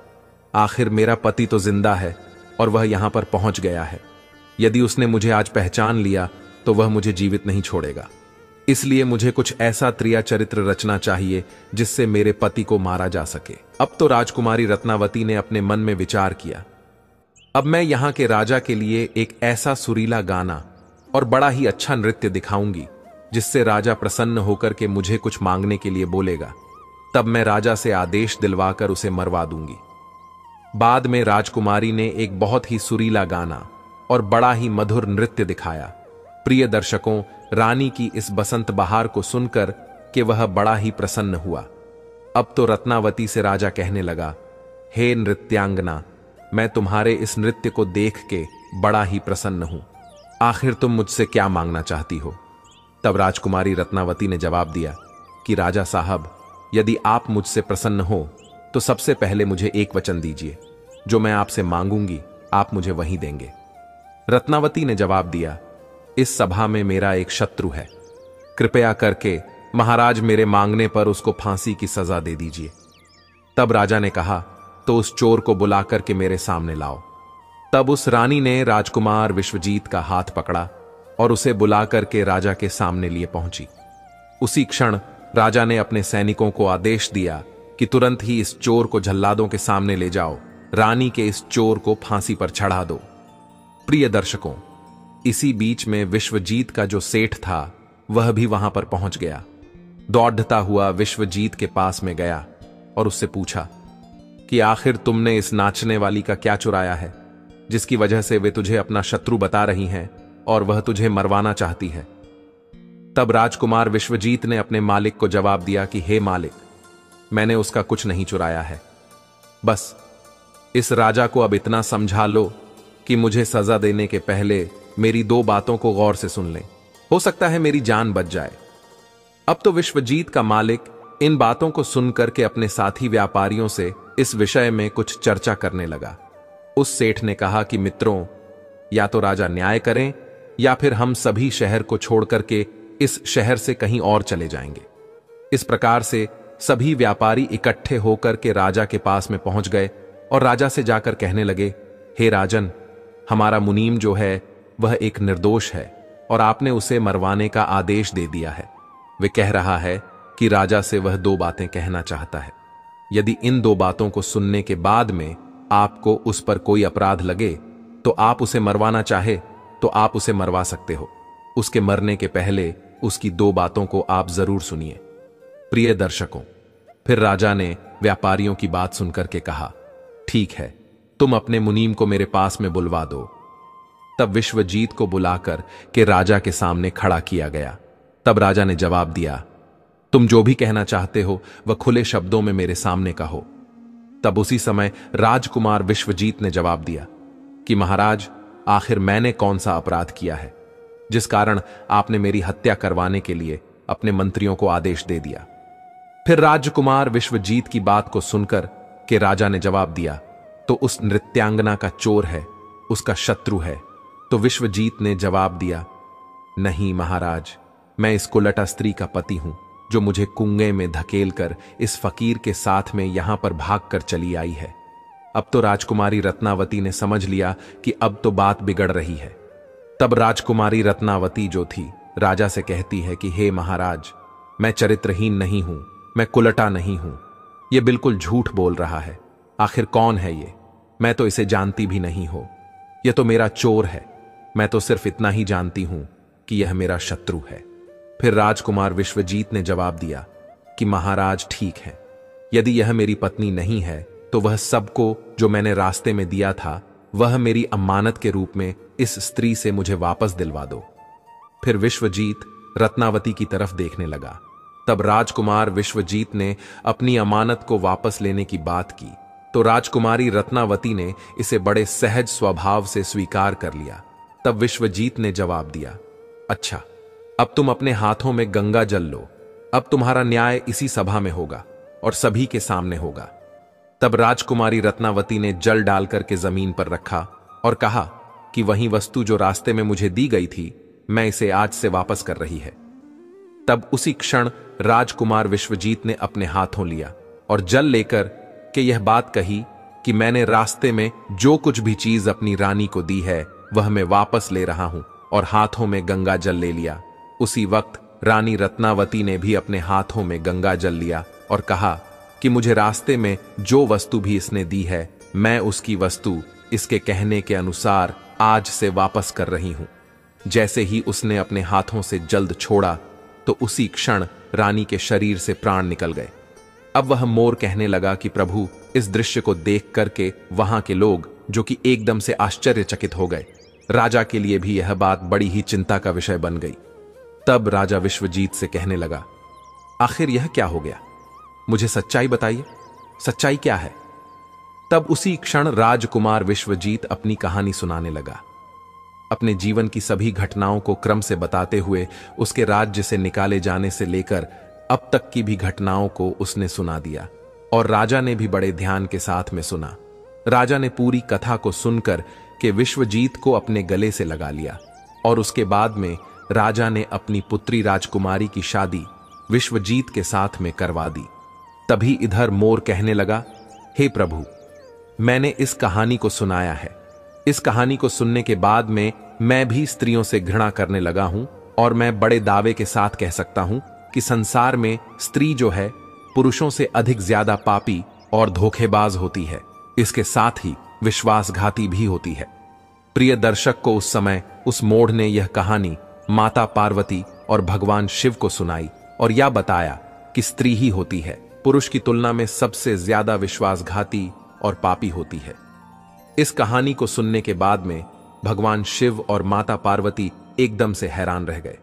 आखिर मेरा पति तो जिंदा है और वह यहां पर पहुंच गया है। यदि उसने मुझे आज पहचान लिया तो वह मुझे जीवित नहीं छोड़ेगा। इसलिए मुझे कुछ ऐसा त्रिया चरित्र रचना चाहिए जिससे मेरे पति को मारा जा सके। अब तो राजकुमारी रत्नावती ने अपने मन में विचार किया, अब मैं यहां के राजा के लिए एक ऐसा सुरीला गाना और बड़ा ही अच्छा नृत्य दिखाऊंगी जिससे राजा प्रसन्न होकर के मुझे कुछ मांगने के लिए बोलेगा। तब मैं राजा से आदेश दिलवाकर उसे मरवा दूंगी। बाद में राजकुमारी ने एक बहुत ही सुरीला गाना और बड़ा ही मधुर नृत्य दिखाया। प्रिय दर्शकों, रानी की इस बसंत बहार को सुनकर कि वह बड़ा ही प्रसन्न हुआ। अब तो रत्नावती से राजा कहने लगा, हे नृत्यांगना, मैं तुम्हारे इस नृत्य को देख के बड़ा ही प्रसन्न हूं। आखिर तुम मुझसे क्या मांगना चाहती हो? तब राजकुमारी रत्नावती ने जवाब दिया कि राजा साहब, यदि आप मुझसे प्रसन्न हो तो सबसे पहले मुझे एक वचन दीजिए, जो मैं आपसे मांगूंगी आप मुझे वही देंगे। रत्नावती ने जवाब दिया, इस सभा में मेरा एक शत्रु है, कृपया करके महाराज मेरे मांगने पर उसको फांसी की सजा दे दीजिए। तब राजा ने कहा, तो उस चोर को बुलाकर के मेरे सामने लाओ। तब उस रानी ने राजकुमार विश्वजीत का हाथ पकड़ा और उसे बुलाकर के राजा के सामने लिए पहुंची। उसी क्षण राजा ने अपने सैनिकों को आदेश दिया कि तुरंत ही इस चोर को जल्लादों के सामने ले जाओ, रानी के इस चोर को फांसी पर चढ़ा दो। प्रिय दर्शकों, इसी बीच में विश्वजीत का जो सेठ था वह भी वहां पर पहुंच गया। दौड़ता हुआ विश्वजीत के पास में गया और उससे पूछा कि आखिर तुमने इस नाचने वाली का क्या चुराया है, जिसकी वजह से वे तुझे अपना शत्रु बता रही हैं और वह तुझे मरवाना चाहती है। तब राजकुमार विश्वजीत ने अपने मालिक को जवाब दिया कि हे मालिक, मैंने उसका कुछ नहीं चुराया है। बस इस राजा को अब इतना समझा लो कि मुझे सजा देने के पहले मेरी दो बातों को गौर से सुन लें, हो सकता है मेरी जान बच जाए। अब तो विश्वजीत का मालिक इन बातों को सुनकर के अपने साथी व्यापारियों से इस विषय में कुछ चर्चा करने लगा। उस सेठ ने कहा कि मित्रों, या तो राजा न्याय करें या फिर हम सभी शहर को छोड़कर के इस शहर से कहीं और चले जाएंगे। इस प्रकार से सभी व्यापारी इकट्ठे होकर के राजा के पास में पहुंच गए और राजा से जाकर कहने लगे, हे राजन, हमारा मुनीम जो है वह एक निर्दोष है और आपने उसे मरवाने का आदेश दे दिया है। वे कह रहा है कि राजा से वह दो बातें कहना चाहता है। यदि इन दो बातों को सुनने के बाद में आपको उस पर कोई अपराध लगे तो आप उसे मरवाना चाहे तो आप उसे मरवा सकते हो। उसके मरने के पहले उसकी दो बातों को आप जरूर सुनिए। प्रिय दर्शकों, फिर राजा ने व्यापारियों की बात सुनकर के कहा, ठीक है, तुम अपने मुनीम को मेरे पास में बुलवा दो। तब विश्वजीत को बुलाकर के राजा के सामने खड़ा किया गया। तब राजा ने जवाब दिया, तुम जो भी कहना चाहते हो वह खुले शब्दों में मेरे सामने कहो। तब उसी समय राजकुमार विश्वजीत ने जवाब दिया कि महाराज, आखिर मैंने कौन सा अपराध किया है जिस कारण आपने मेरी हत्या करवाने के लिए अपने मंत्रियों को आदेश दे दिया। फिर राजकुमार विश्वजीत की बात को सुनकर के राजा ने जवाब दिया, तो उस नृत्यांगना का चोर है, उसका शत्रु है। तो विश्वजीत ने जवाब दिया, नहीं महाराज, मैं इस कुलटा स्त्री का पति हूं जो मुझे कुएं में धकेल कर इस फकीर के साथ में यहां पर भाग कर चली आई है। अब तो राजकुमारी रत्नावती ने समझ लिया कि अब तो बात बिगड़ रही है। तब राजकुमारी रत्नावती जो थी राजा से कहती है कि हे महाराज, मैं चरित्रहीन नहीं हूं, मैं कुलटा नहीं हूं। यह बिल्कुल झूठ बोल रहा है। आखिर कौन है ये? मैं तो इसे जानती भी नहीं हो। यह तो मेरा चोर है। मैं तो सिर्फ इतना ही जानती हूं कि यह मेरा शत्रु है। फिर राजकुमार विश्वजीत ने जवाब दिया कि महाराज ठीक है, यदि यह मेरी पत्नी नहीं है तो वह सबको जो मैंने रास्ते में दिया था वह मेरी अमानत के रूप में इस स्त्री से मुझे वापस दिलवा दो। फिर विश्वजीत रत्नावती की तरफ देखने लगा। तब राजकुमार विश्वजीत ने अपनी अमानत को वापस लेने की बात की तो राजकुमारी रत्नावती ने इसे बड़े सहज स्वभाव से स्वीकार कर लिया। तब विश्वजीत ने जवाब दिया, अच्छा, अब तुम अपने हाथों में गंगा जल लो। अब तुम्हारा न्याय इसी सभा में होगा और सभी के सामने होगा। तब राजकुमारी रत्नावती ने जल डालकर के जमीन पर रखा और कहा कि वही वस्तु जो रास्ते में मुझे दी गई थी, मैं इसे आज से वापस कर रही है। तब उसी क्षण राजकुमार विश्वजीत ने अपने हाथों लिया और जल लेकर के यह बात कही कि मैंने रास्ते में जो कुछ भी चीज अपनी रानी को दी है वह मैं वापस ले रहा हूं, और हाथों में गंगा जल ले लिया। उसी वक्त रानी रत्नावती ने भी अपने हाथों में गंगा जल लिया और कहा कि मुझे रास्ते में जो वस्तु भी इसने दी है, मैं उसकी वस्तु इसके कहने के अनुसार आज से वापस कर रही हूं। जैसे ही उसने अपने हाथों से जल्द छोड़ा तो उसी क्षण रानी के शरीर से प्राण निकल गए। अब वह मोर कहने लगा कि प्रभु, इस दृश्य को देख करके वहां के लोग जो कि एकदम से आश्चर्यचकित हो गए। राजा के लिए भी यह बात बड़ी ही चिंता का विषय बन गई। तब राजा विश्वजीत से कहने लगा, आखिर यह क्या हो गया? मुझे सच्चाई बताइए, सच्चाई क्या है? तब उसी क्षण राजकुमार विश्वजीत अपनी कहानी सुनाने लगा। अपने जीवन की सभी घटनाओं को क्रम से बताते हुए उसके राज्य से निकाले जाने से लेकर अब तक की भी घटनाओं को उसने सुना दिया, और राजा ने भी बड़े ध्यान के साथ में सुना। राजा ने पूरी कथा को सुनकर के विश्वजीत को अपने गले से लगा लिया, और उसके बाद में राजा ने अपनी पुत्री राजकुमारी की शादी विश्वजीत के साथ में करवा दी। तभी इधर मोर कहने लगा, हे प्रभु, मैंने इस कहानी को सुनाया है। इस कहानी को सुनने के बाद में मैं भी स्त्रियों से घृणा करने लगा हूं, और मैं बड़े दावे के साथ कह सकता हूं कि संसार में स्त्री जो है पुरुषों से अधिक ज्यादा पापी और धोखेबाज होती है। इसके साथ ही विश्वासघाती भी होती है। प्रिय दर्शक को उस समय उस मोढ़ ने यह कहानी माता पार्वती और भगवान शिव को सुनाई और यह बताया कि स्त्री ही होती है पुरुष की तुलना में सबसे ज्यादा विश्वासघाती और पापी होती है। इस कहानी को सुनने के बाद में भगवान शिव और माता पार्वती एकदम से हैरान रह गए।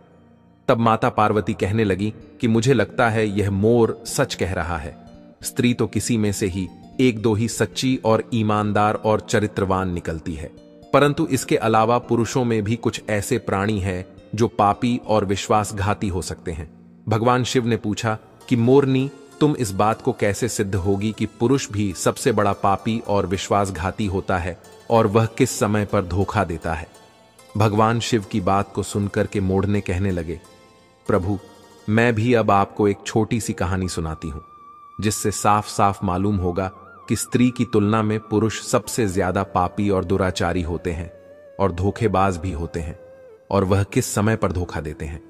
तब माता पार्वती कहने लगी कि मुझे लगता है यह मोर सच कह रहा है। स्त्री तो किसी में से ही एक दो ही सच्ची और ईमानदार और चरित्रवान निकलती है, परंतु इसके अलावा पुरुषों में भी कुछ ऐसे प्राणी हैं जो पापी और विश्वासघाती हो सकते हैं। भगवान शिव ने पूछा कि मोरनी, तुम इस बात को कैसे सिद्ध होगी कि पुरुष भी सबसे बड़ा पापी और विश्वासघाती होता है, और वह किस समय पर धोखा देता है? भगवान शिव की बात को सुनकर के मोड़ ने कहने लगे, प्रभु, मैं भी अब आपको एक छोटी सी कहानी सुनाती हूं, जिससे साफ साफ मालूम होगा कि स्त्री की तुलना में पुरुष सबसे ज्यादा पापी और दुराचारी होते हैं और धोखेबाज भी होते हैं, और वह किस समय पर धोखा देते हैं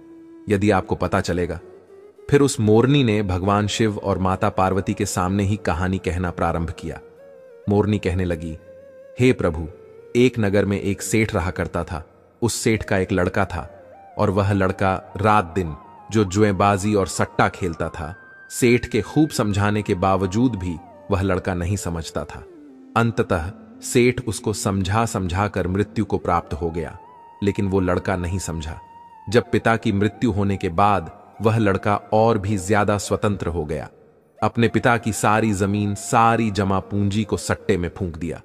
यदि आपको पता चलेगा। फिर उस मोरनी ने भगवान शिव और माता पार्वती के सामने ही कहानी कहना प्रारंभ किया। मोरनी कहने लगी, हे प्रभु, एक नगर में एक सेठ रहा करता था। उस सेठ का एक लड़का था, और वह लड़का रात दिन जो जुएबाजी और सट्टा खेलता था। सेठ के खूब समझाने के बावजूद भी वह लड़का नहीं समझता था। अंततः सेठ उसको समझा समझा कर मृत्यु को प्राप्त हो गया, लेकिन वो लड़का नहीं समझा। जब पिता की मृत्यु होने के बाद वह लड़का और भी ज्यादा स्वतंत्र हो गया। अपने पिता की सारी जमीन, सारी जमा पूंजी को सट्टे में फूंक दिया।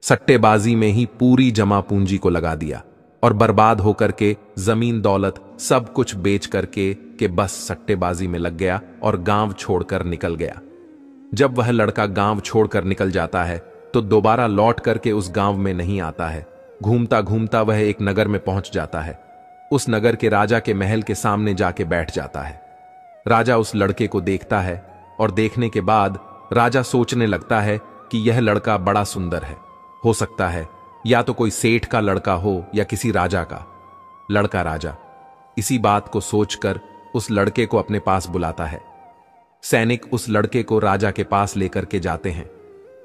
सट्टेबाजी में ही पूरी जमा पूंजी को लगा दिया, और बर्बाद होकर के जमीन दौलत सब कुछ बेच करके के बस सट्टेबाजी में लग गया और गांव छोड़कर निकल गया। जब वह लड़का गांव छोड़कर निकल जाता है तो दोबारा लौट करके उस गांव में नहीं आता है। घूमता घूमता वह एक नगर में पहुंच जाता है। उस नगर के राजा के महल के सामने जाके बैठ जाता है। राजा उस लड़के को देखता है और देखने के बाद राजा सोचने लगता है कि यह लड़का बड़ा सुंदर है। हो सकता है या तो कोई सेठ का लड़का हो या किसी राजा का लड़का। राजा इसी बात को सोचकर उस लड़के को अपने पास बुलाता है। सैनिक उस लड़के को राजा के पास लेकर के जाते हैं।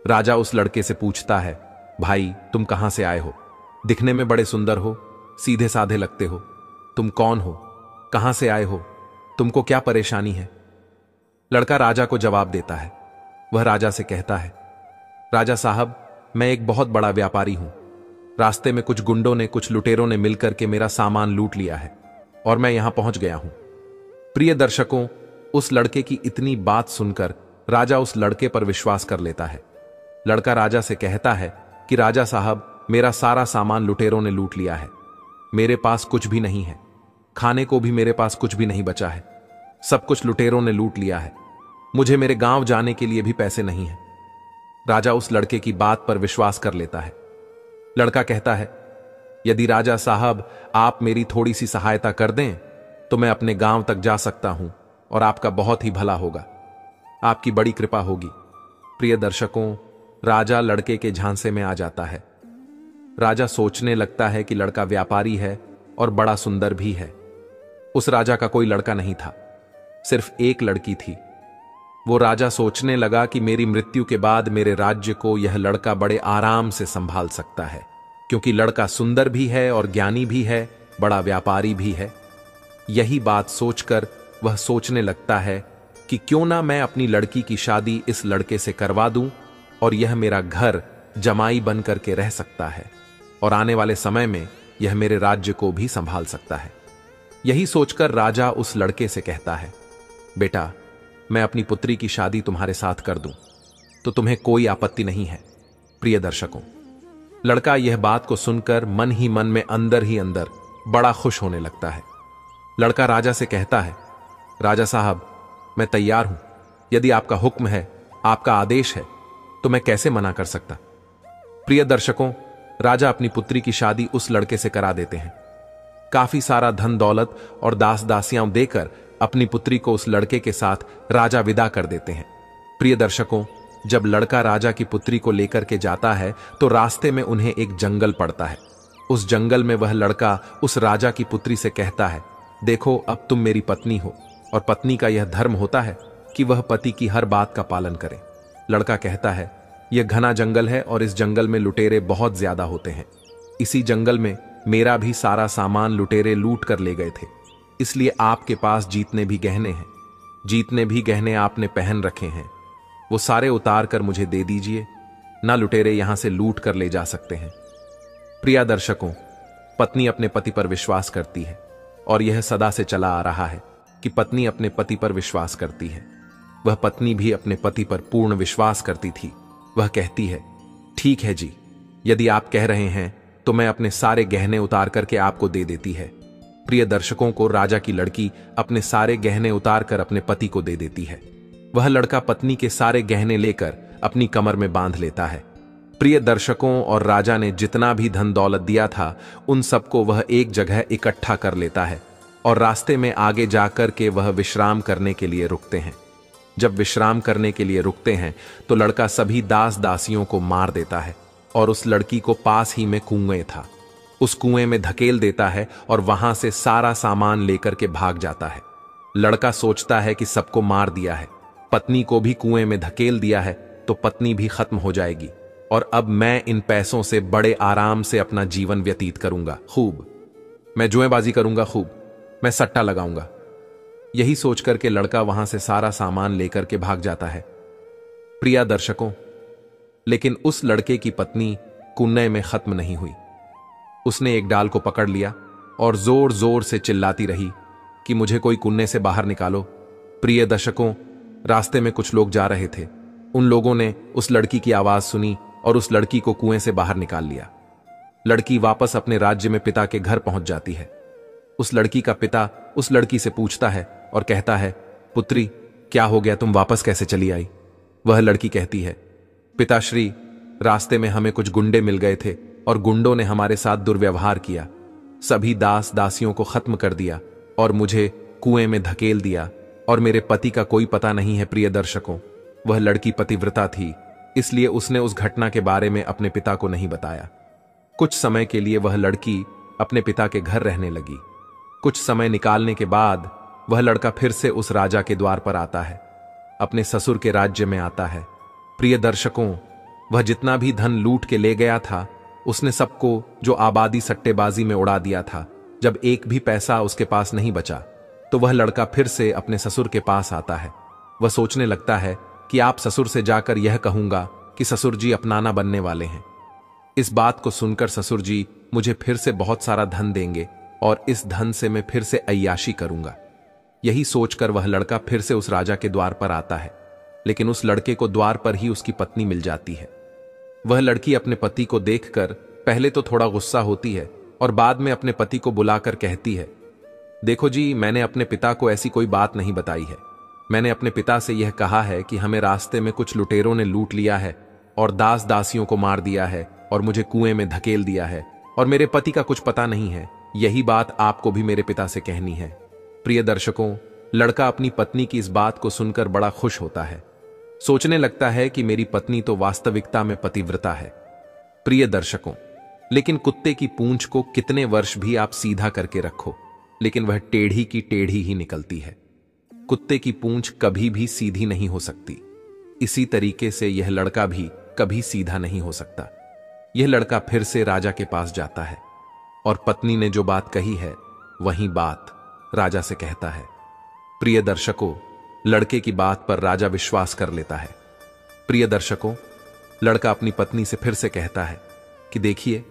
राजा उस लड़के से पूछता है, भाई तुम कहां से आए हो? दिखने में बड़े सुंदर हो, सीधे साधे लगते हो। तुम कौन हो? कहां से आए हो? तुमको क्या परेशानी है? लड़का राजा को जवाब देता है। वह राजा से कहता है, राजा साहब, मैं एक बहुत बड़ा व्यापारी हूं। रास्ते में कुछ गुंडों ने, कुछ लुटेरों ने मिलकर के मेरा सामान लूट लिया है और मैं यहां पहुंच गया हूं। प्रिय दर्शकों, उस लड़के की इतनी बात सुनकर राजा उस लड़के पर विश्वास कर लेता है। लड़का राजा से कहता है कि राजा साहब, मेरा सारा सामान लुटेरों ने लूट लिया है। मेरे पास कुछ भी नहीं है, खाने को भी मेरे पास कुछ भी नहीं बचा है। सब कुछ लुटेरों ने लूट लिया है। मुझे मेरे गांव जाने के लिए भी पैसे नहीं हैं। राजा उस लड़के की बात पर विश्वास कर लेता है। लड़का कहता है, यदि राजा साहब आप मेरी थोड़ी सी सहायता कर दें तो मैं अपने गांव तक जा सकता हूं और आपका बहुत ही भला होगा। आपकी बड़ी कृपा होगी। प्रिय दर्शकों, राजा लड़के के झांसे में आ जाता है। राजा सोचने लगता है कि लड़का व्यापारी है और बड़ा सुंदर भी है। उस राजा का कोई लड़का नहीं था, सिर्फ एक लड़की थी। वो राजा सोचने लगा कि मेरी मृत्यु के बाद मेरे राज्य को यह लड़का बड़े आराम से संभाल सकता है, क्योंकि लड़का सुंदर भी है और ज्ञानी भी है, बड़ा व्यापारी भी है। यही बात सोचकर वह सोचने लगता है कि क्यों ना मैं अपनी लड़की की शादी इस लड़के से करवा दूं और यह मेरा घर जमाई बन करके रह सकता है और आने वाले समय में यह मेरे राज्य को भी संभाल सकता है। यही सोचकर राजा उस लड़के से कहता है, बेटा, मैं अपनी पुत्री की शादी तुम्हारे साथ कर दूं तो तुम्हें कोई आपत्ति नहीं है। प्रिय दर्शकों, लड़का यह बात को सुनकर मन ही मन में अंदर ही अंदर बड़ा खुश होने लगता है। लड़का राजा से कहता है, राजा साहब, मैं तैयार हूं। यदि आपका हुक्म है, आपका आदेश है, तो मैं कैसे मना कर सकता। प्रिय दर्शकों, राजा अपनी पुत्री की शादी उस लड़के से करा देते हैं। काफी सारा धन दौलत और दास दासियां देकर अपनी पुत्री को उस लड़के के साथ राजा विदा कर देते हैं। प्रिय दर्शकों, जब लड़का राजा की पुत्री को लेकर के जाता है तो रास्ते में उन्हें एक जंगल पड़ता है। उस जंगल में वह लड़का उस राजा की पुत्री से कहता है, देखो, अब तुम मेरी पत्नी हो और पत्नी का यह धर्म होता है कि वह पति की हर बात का पालन करे। लड़का कहता है, यह घना जंगल है और इस जंगल में लुटेरे बहुत ज्यादा होते हैं। इसी जंगल में मेरा भी सारा सामान लुटेरे लूट कर ले गए थे, इसलिए आपके पास जितने भी गहने आपने पहन रखे हैं वो सारे उतार कर मुझे दे दीजिए, ना लुटेरे यहां से लूट कर ले जा सकते हैं। प्रिय दर्शकों, पत्नी अपने पति पर विश्वास करती है और यह सदा से चला आ रहा है कि पत्नी अपने पति पर विश्वास करती है। वह पत्नी भी अपने पति पर पूर्ण विश्वास करती थी। वह कहती है, ठीक है जी, यदि आप कह रहे हैं तो मैं अपने सारे गहने उतार करके आपको दे देती है। प्रिय दर्शकों को राजा की लड़की अपने सारे गहने उतार कर अपने पति को दे देती है। वह लड़का पत्नी के सारे गहने लेकर अपनी कमर में बांध लेता है। प्रिय दर्शकों, और राजा ने जितना भी धन दौलत दिया था उन सबको वह एक जगह इकट्ठा कर लेता है और रास्ते में आगे जाकर के वह विश्राम करने के लिए रुकते हैं। जब विश्राम करने के लिए रुकते हैं तो लड़का सभी दास दासियों को मार देता है और उस लड़की को पास ही में कुएं था, उस कुएं में धकेल देता है और वहां से सारा सामान लेकर के भाग जाता है। लड़का सोचता है कि सबको मार दिया है, पत्नी को भी कुएं में धकेल दिया है तो पत्नी भी खत्म हो जाएगी और अब मैं इन पैसों से बड़े आराम से अपना जीवन व्यतीत करूंगा। खूब मैं जुएबाजी करूंगा, खूब मैं सट्टा लगाऊंगा। यही सोचकर के लड़का वहां से सारा सामान लेकर के भाग जाता है। प्रिय दर्शकों, लेकिन उस लड़के की पत्नी कुएं में खत्म नहीं हुई। उसने एक डाल को पकड़ लिया और जोर जोर से चिल्लाती रही कि मुझे कोई कुएं से बाहर निकालो। प्रिय दर्शकों, रास्ते में कुछ लोग जा रहे थे। उन लोगों ने उस लड़की की आवाज सुनी और उस लड़की को कुएं से बाहर निकाल लिया। लड़की वापस अपने राज्य में पिता के घर पहुंच जाती है। उस लड़की का पिता उस लड़की से पूछता है और कहता है, पुत्री, क्या हो गया, तुम वापस कैसे चली आई? वह लड़की कहती है, पिताश्री, रास्ते में हमें कुछ गुंडे मिल गए थे और गुंडों ने हमारे साथ दुर्व्यवहार किया, सभी दास दासियों को खत्म कर दिया और मुझे कुएं में धकेल दिया। और मेरे पति का कोई पता नहीं है प्रिय दर्शकों। वह लड़की पतिव्रता थी, इसलिए उसने उस घटना के बारे में अपने पिता को नहीं बताया। कुछ समय के लिए वह लड़की अपने पिता के घर रहने लगी। कुछ समय निकालने के बाद वह लड़का फिर से उस राजा के द्वार पर आता है, अपने ससुर के राज्य में आता है। प्रिय दर्शकों, वह जितना भी धन लूट के ले गया था, उसने सबको जो आबादी सट्टेबाजी में उड़ा दिया था। जब एक भी पैसा उसके पास नहीं बचा, तो वह लड़का फिर से अपने ससुर के पास आता है। वह सोचने लगता है कि आप ससुर से जाकर यह कहूंगा कि ससुर जी अपनाना बनने वाले हैं। इस बात को सुनकर ससुर जी मुझे फिर से बहुत सारा धन देंगे और इस धन से मैं फिर से अय्याशी करूंगा। यही सोचकर वह लड़का फिर से उस राजा के द्वार पर आता है, लेकिन उस लड़के को द्वार पर ही उसकी पत्नी मिल जाती है। वह लड़की अपने पति को देखकर पहले तो थोड़ा गुस्सा होती है और बाद में अपने पति को बुलाकर कहती है, देखो जी, मैंने अपने पिता को ऐसी कोई बात नहीं बताई है। मैंने अपने पिता से यह कहा है कि हमें रास्ते में कुछ लुटेरों ने लूट लिया है और दास दासियों को मार दिया है और मुझे कुएं में धकेल दिया है और मेरे पति का कुछ पता नहीं है। यही बात आपको भी मेरे पिता से कहनी है। प्रिय दर्शकों, लड़का अपनी पत्नी की इस बात को सुनकर बड़ा खुश होता है। सोचने लगता है कि मेरी पत्नी तो वास्तविकता में पतिव्रता है। प्रिय दर्शकों, लेकिन कुत्ते की पूंछ को कितने वर्ष भी आप सीधा करके रखो, लेकिन वह टेढ़ी की टेढ़ी ही निकलती है। कुत्ते की पूंछ कभी भी सीधी नहीं हो सकती। इसी तरीके से यह लड़का भी कभी सीधा नहीं हो सकता। यह लड़का फिर से राजा के पास जाता है और पत्नी ने जो बात कही है वही बात राजा से कहता है। प्रिय दर्शकों, लड़के की बात पर राजा विश्वास कर लेता है। प्रिय दर्शकों, लड़का अपनी पत्नी से फिर से कहता है कि देखिए,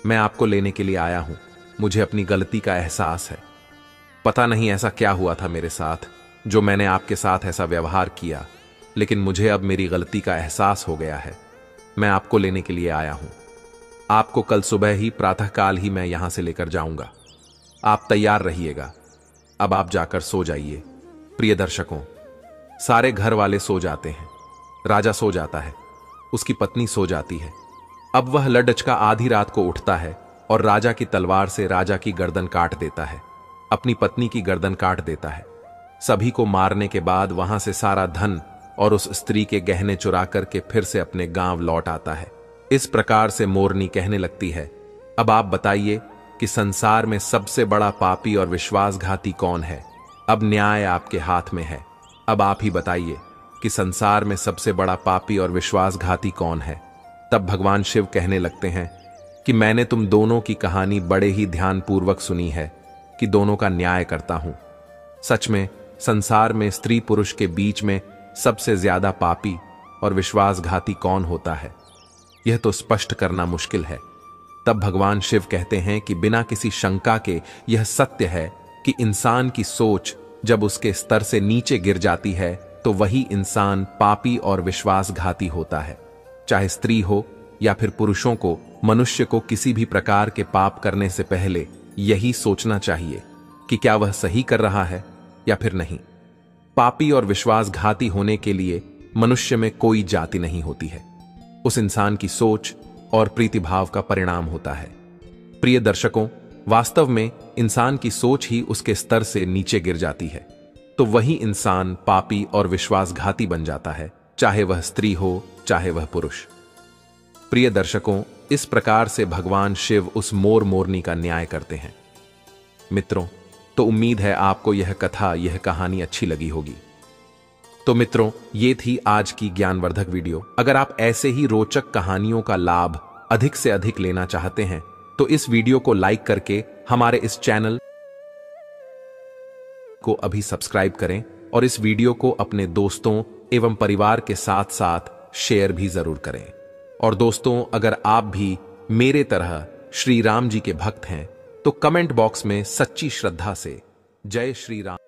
मैं आपको लेने के लिए आया हूं। मुझे अपनी गलती का एहसास है। पता नहीं ऐसा क्या हुआ था मेरे साथ जो मैंने आपके साथ ऐसा व्यवहार किया, लेकिन मुझे अब मेरी गलती का एहसास हो गया है। मैं आपको लेने के लिए आया हूं। आपको कल सुबह ही प्रातःकाल ही मैं यहां से लेकर जाऊंगा। आप तैयार रहिएगा। अब आप जाकर सो जाइए। प्रिय दर्शकों, सारे घर वाले सो जाते हैं। राजा सो जाता है, उसकी पत्नी सो जाती है। अब वह लडचका आधी रात को उठता है और राजा की तलवार से राजा की गर्दन काट देता है, अपनी पत्नी की गर्दन काट देता है। सभी को मारने के बाद वहां से सारा धन और उस स्त्री के गहने चुरा करके फिर से अपने गांव लौट आता है। इस प्रकार से मोरनी कहने लगती है, अब आप बताइए कि संसार में सबसे बड़ा पापी और विश्वासघाती कौन है? अब न्याय आपके हाथ में है। अब आप ही बताइए कि संसार में सबसे बड़ा पापी और विश्वासघाती कौन है? तब भगवान शिव कहने लगते हैं कि मैंने तुम दोनों की कहानी बड़े ही ध्यानपूर्वक सुनी है कि दोनों का न्याय करता हूं। सच में संसार में स्त्री पुरुष के बीच में सबसे ज्यादा पापी और विश्वासघाती कौन होता है, यह तो स्पष्ट करना मुश्किल है। तब भगवान शिव कहते हैं कि बिना किसी शंका के यह सत्य है कि इंसान की सोच जब उसके स्तर से नीचे गिर जाती है तो वही इंसान पापी और विश्वासघाती होता है। चाहे स्त्री हो या फिर पुरुषों को, मनुष्य को किसी भी प्रकार के पाप करने से पहले यही सोचना चाहिए कि क्या वह सही कर रहा है या फिर नहीं। पापी और विश्वासघाती होने के लिए मनुष्य में कोई जाति नहीं होती है, उस इंसान की सोच और प्रीतिभाव का परिणाम होता है। प्रिय दर्शकों, वास्तव में इंसान की सोच ही उसके स्तर से नीचे गिर जाती है, तो वही इंसान पापी और विश्वासघाती बन जाता है, चाहे वह स्त्री हो चाहे वह पुरुष। प्रिय दर्शकों, इस प्रकार से भगवान शिव उस मोर मोरनी का न्याय करते हैं। मित्रों, तो उम्मीद है आपको यह कथा, यह कहानी अच्छी लगी होगी। तो मित्रों, ये थी आज की ज्ञानवर्धक वीडियो। अगर आप ऐसे ही रोचक कहानियों का लाभ अधिक से अधिक लेना चाहते हैं तो इस वीडियो को लाइक करके हमारे इस चैनल को अभी सब्सक्राइब करें और इस वीडियो को अपने दोस्तों एवं परिवार के साथ साथ शेयर भी जरूर करें। और दोस्तों, अगर आप भी मेरे तरह श्री राम जी के भक्त हैं तो कमेंट बॉक्स में सच्ची श्रद्धा से जय श्री राम